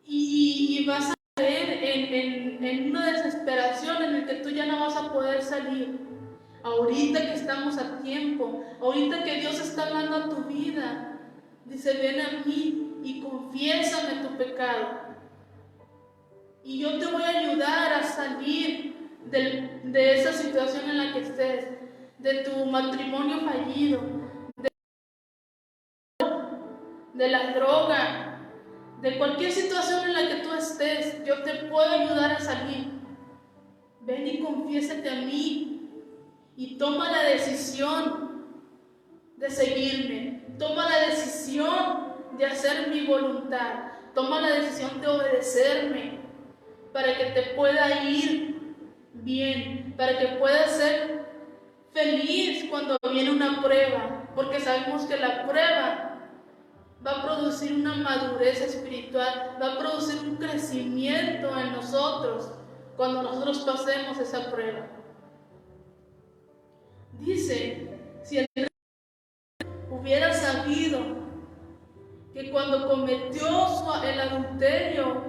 S2: Y vas a caer en una desesperación en el que tú ya no vas a poder salir. Ahorita que estamos a tiempo, ahorita que Dios está hablando a tu vida, dice: ven a mí y confiésame tu pecado. Y yo te voy a ayudar a salir de esa situación en la que estés, de tu matrimonio fallido, de la droga, de cualquier situación en la que tú estés. Yo te puedo ayudar a salir. Ven y confiésate a mí y toma la decisión de seguirme. Toma la decisión de hacer mi voluntad. Toma la decisión de obedecerme para que te pueda ir bien, para que puedas ser feliz cuando viene una prueba, porque sabemos que la prueba va a producir una madurez espiritual, va a producir un crecimiento en nosotros cuando nosotros pasemos esa prueba. Dice: si el rey hubiera sabido que cuando cometió el adulterio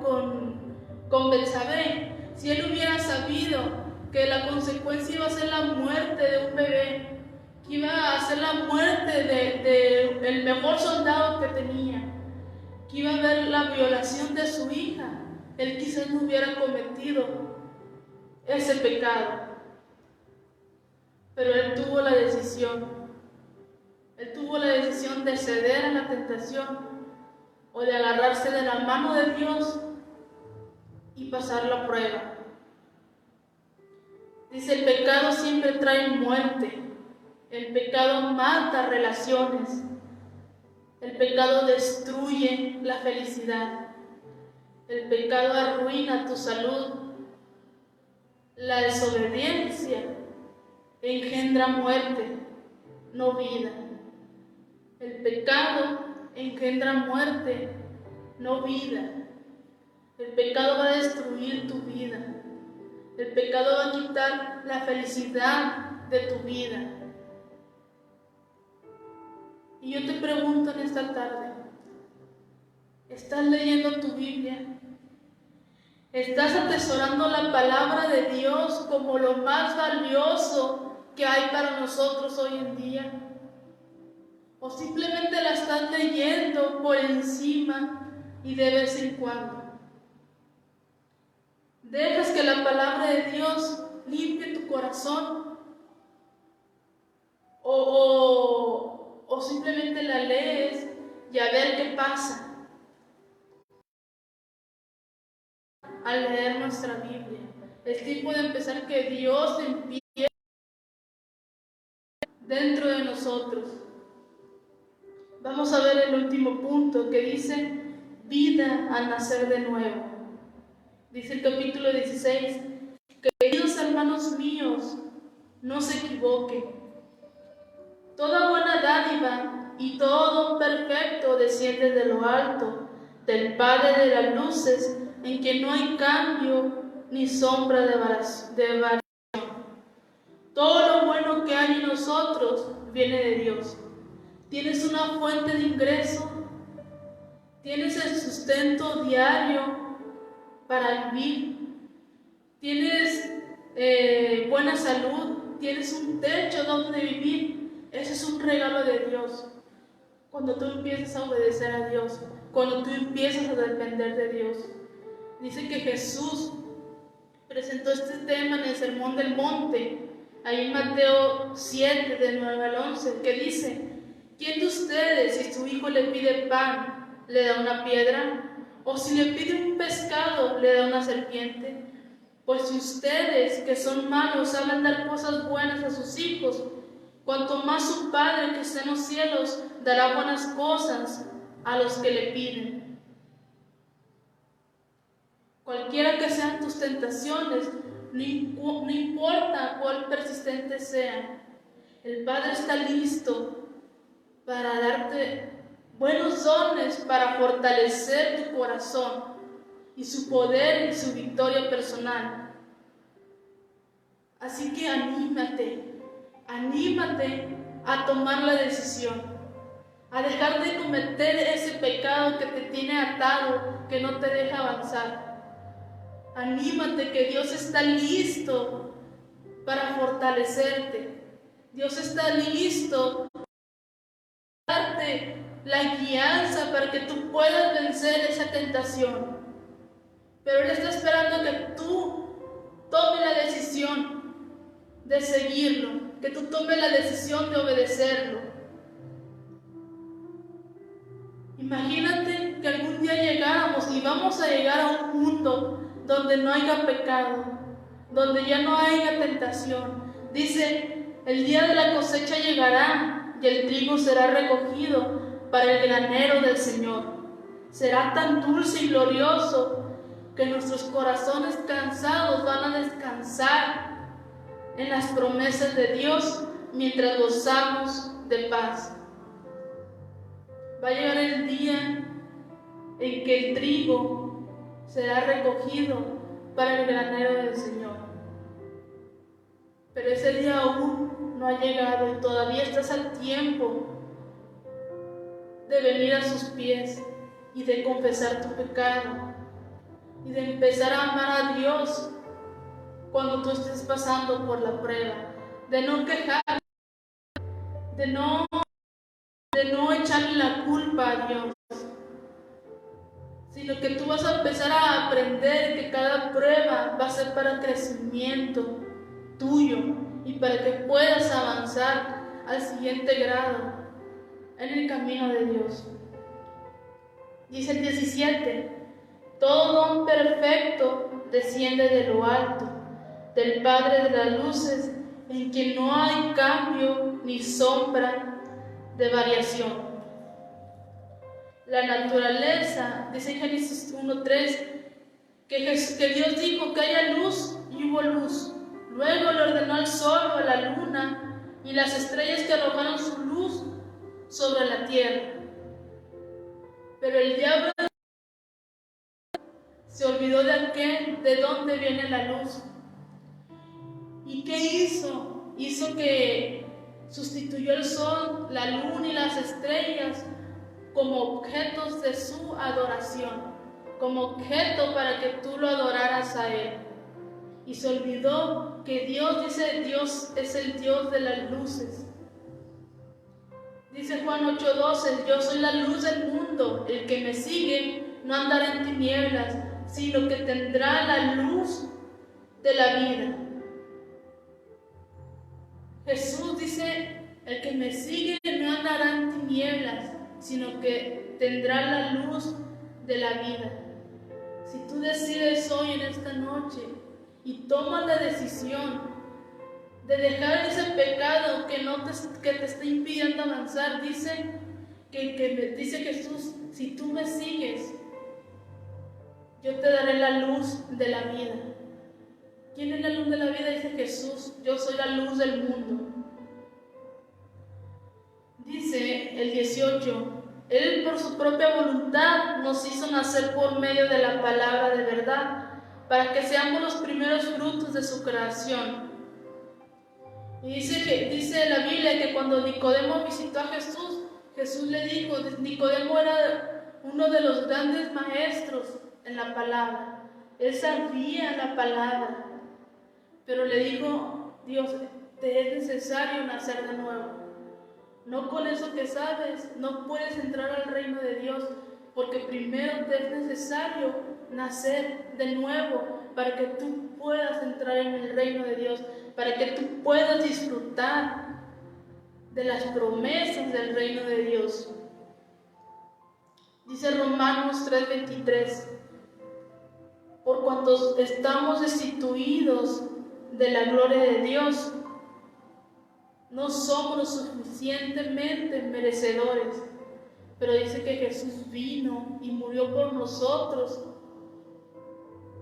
S2: con Betsabé, si él hubiera sabido que la consecuencia iba a ser la muerte de un bebé, que iba a ser la muerte de el mejor soldado que tenía, que iba a haber la violación de su hija, él quizás no hubiera cometido ese pecado. Pero él tuvo la decisión. Él tuvo la decisión de ceder a la tentación o de agarrarse de la mano de Dios y pasar la prueba. Dice: el pecado siempre trae muerte. El pecado mata relaciones. El pecado destruye la felicidad. El pecado arruina tu salud. La desobediencia engendra muerte, no vida. El pecado engendra muerte, no vida. El pecado va a destruir tu vida. El pecado va a quitar la felicidad de tu vida. Y yo te pregunto en esta tarde: ¿estás leyendo tu Biblia? ¿Estás atesorando la palabra de Dios como lo más valioso que hay para nosotros hoy en día? ¿O simplemente la estás leyendo por encima y de vez en cuando? ¿Dejas que la palabra de Dios limpie tu corazón? ¿O simplemente la lees y a ver qué pasa al leer nuestra Biblia? Es tiempo de empezar que Dios empiece dentro de nosotros. Vamos a ver el último punto que dice: vida al nacer de nuevo. Dice el capítulo 16: queridos hermanos míos, no se equivoquen. Toda buena dádiva y todo don perfecto desciende de lo alto, del Padre de las luces, en que no hay cambio ni sombra de variación. Todo lo bueno que hay en nosotros viene de Dios. ¿Tienes una fuente de ingreso? ¿Tienes el sustento diario para vivir? ¿Tienes buena salud? ¿Tienes un techo donde vivir? Ese es un regalo de Dios. Cuando tú empiezas a obedecer a Dios, cuando tú empiezas a depender de Dios. Dice que Jesús presentó este tema en el Sermón del Monte, ahí en Mateo 7, del 9 al 11, que dice: ¿quién de ustedes, si su hijo le pide pan, le da una piedra? ¿O si le pide un pescado, le da una serpiente? Pues si ustedes, que son malos, saben dar cosas buenas a sus hijos, cuanto más su Padre que está en los cielos dará buenas cosas a los que le piden. Cualquiera que sean tus tentaciones, no importa cuál persistente sea, el Padre está listo para darte buenos dones, para fortalecer tu corazón y su poder y su victoria personal. Así que anímate a tomar la decisión, a dejar de cometer ese pecado que te tiene atado, que no te deja avanzar. Anímate, que Dios está listo para fortalecerte. Dios está listo para darte la guianza para que tú puedas vencer esa tentación. Pero Él está esperando que tú tomes la decisión de seguirlo, que tú tomes la decisión de obedecerlo. Imagínate que algún día llegáramos, y vamos a llegar a un mundo donde no haya pecado, donde ya no haya tentación. Dice, el día de la cosecha llegará y el trigo será recogido para el granero del Señor. Será tan dulce y glorioso que nuestros corazones cansados van a descansar en las promesas de Dios mientras gozamos de paz. Va a llegar el día en que el trigo será recogido para el granero del Señor. Pero ese día aún no ha llegado y todavía estás al tiempo de venir a sus pies y de confesar tu pecado y de empezar a amar a Dios cuando tú estés pasando por la prueba, de no quejarte, de no echarle la culpa a Dios, sino que tú vas a empezar a aprender que cada prueba va a ser para crecimiento tuyo y para que puedas avanzar al siguiente grado en el camino de Dios. Dice el 17, todo don perfecto desciende de lo alto, del Padre de las luces, en quien no hay cambio ni sombra de variación. La naturaleza, dice en Génesis 1:3, que Dios dijo que haya luz y hubo luz. Luego le ordenó al sol o a la luna y las estrellas que arrojaron su luz sobre la tierra. Pero el diablo se olvidó de dónde viene la luz. ¿Y qué hizo? Hizo que sustituyó el sol, la luna y las estrellas como objetos de su adoración, como objeto para que tú lo adoraras a Él. Y se olvidó que Dios es el Dios de las luces. Dice Juan 8:12, yo soy la luz del mundo, el que me sigue no andará en tinieblas, sino que tendrá la luz de la vida. Jesús dice, el que me sigue no andará en tinieblas, sino que tendrá la luz de la vida. Si tú decides hoy en esta noche y tomas la decisión de dejar ese pecado que te está impidiendo avanzar, dice Jesús, si tú me sigues, yo te daré la luz de la vida. ¿Quién es la luz de la vida? Dice Jesús, yo soy la luz del mundo. Dice el 18, Él por su propia voluntad nos hizo nacer por medio de la palabra de verdad, para que seamos los primeros frutos de su creación. Y dice la Biblia que cuando Nicodemo visitó a Jesús, Jesús le dijo, Nicodemo era uno de los grandes maestros en la palabra, él sabía la palabra, pero le dijo, Dios, te es necesario nacer de nuevo. No con eso que sabes, no puedes entrar al reino de Dios, porque primero te es necesario nacer de nuevo para que tú puedas entrar en el reino de Dios, para que tú puedas disfrutar de las promesas del reino de Dios. Dice Romanos 3:23, por cuanto estamos destituidos de la gloria de Dios, no somos lo suficientemente merecedores, pero dice que Jesús vino y murió por nosotros.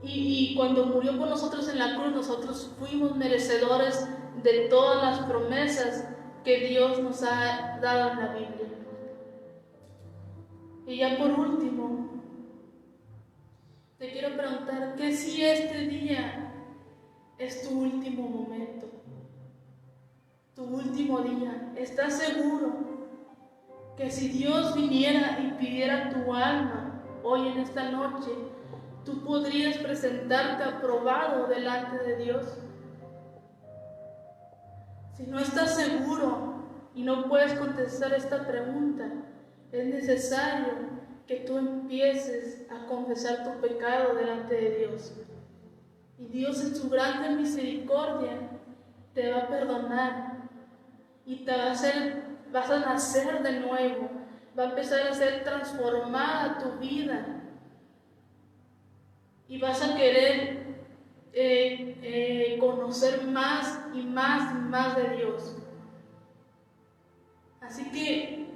S2: Y cuando murió por nosotros en la cruz, nosotros fuimos merecedores de todas las promesas que Dios nos ha dado en la Biblia. Y ya por último, te quiero preguntar que si este día es tu último momento, tu último día, ¿estás seguro que si Dios viniera y pidiera tu alma hoy en esta noche, tú podrías presentarte aprobado delante de Dios? Si no estás seguro y no puedes contestar esta pregunta, es necesario que tú empieces a confesar tu pecado delante de Dios. Y Dios en su grande misericordia te va a perdonar y vas a nacer de nuevo, va a empezar a ser transformada tu vida y vas a querer conocer más y más y más de Dios. Así que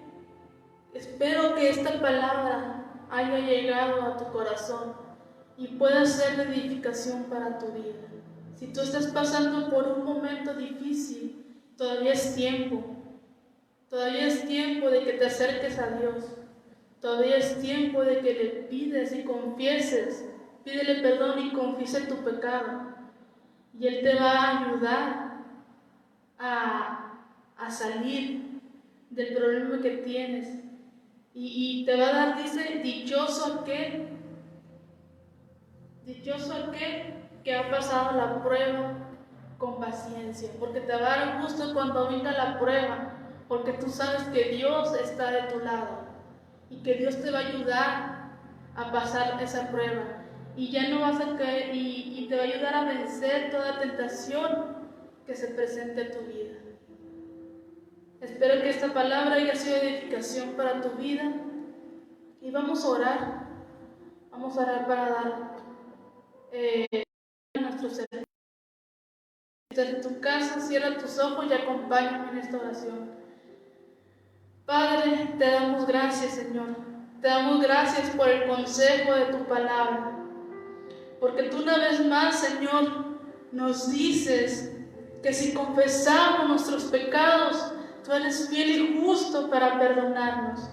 S2: espero que esta palabra haya llegado a tu corazón y pueda ser de edificación para tu vida. Si tú estás pasando por un momento difícil, todavía es tiempo. Todavía es tiempo de que te acerques a Dios. Todavía es tiempo de que le pides y confieses. Pídele perdón y confiese tu pecado. Y Él te va a ayudar a salir del problema que tienes. Y te va a dar, dice, dichoso aquel que ha pasado la prueba con paciencia, porque te va a dar gusto cuando venga la prueba, porque tú sabes que Dios está de tu lado y que Dios te va a ayudar a pasar esa prueba y ya no vas a caer y te va a ayudar a vencer toda tentación que se presente en tu vida. Espero que esta palabra haya sido edificación para tu vida y vamos a orar para dar nuestro servicio. Desde tu casa, cierra tus ojos y acompáñame en esta oración. Padre, te damos gracias, Señor. Te damos gracias por el consejo de tu palabra. Porque tú una vez más, Señor, nos dices que si confesamos nuestros pecados, tú eres fiel y justo para perdonarnos.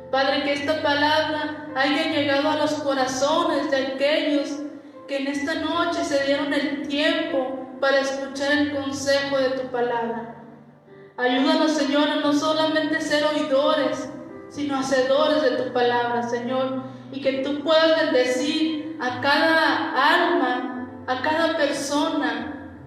S2: Padre, que esta palabra haya llegado a los corazones de aquellos que en esta noche se dieron el tiempo para escuchar el consejo de tu palabra. Ayúdanos, Señor, a no solamente ser oidores, sino hacedores de tu palabra, Señor, y que tú puedas bendecir a cada alma, a cada persona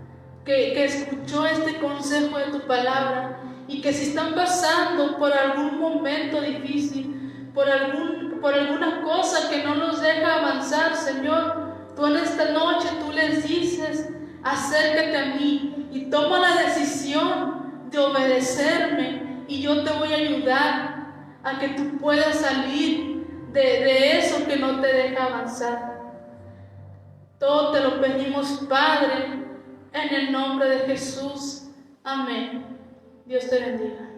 S2: que escuchó este consejo de tu palabra, y que si están pasando por algún momento difícil, por alguna cosa que no los deja avanzar, Señor, tú en esta noche tú les dices: acércate a mí y toma la decisión de obedecerme y yo te voy a ayudar a que tú puedas salir de eso que no te deja avanzar. Todo te lo pedimos, Padre, en el nombre de Jesús. Amén. Dios te bendiga.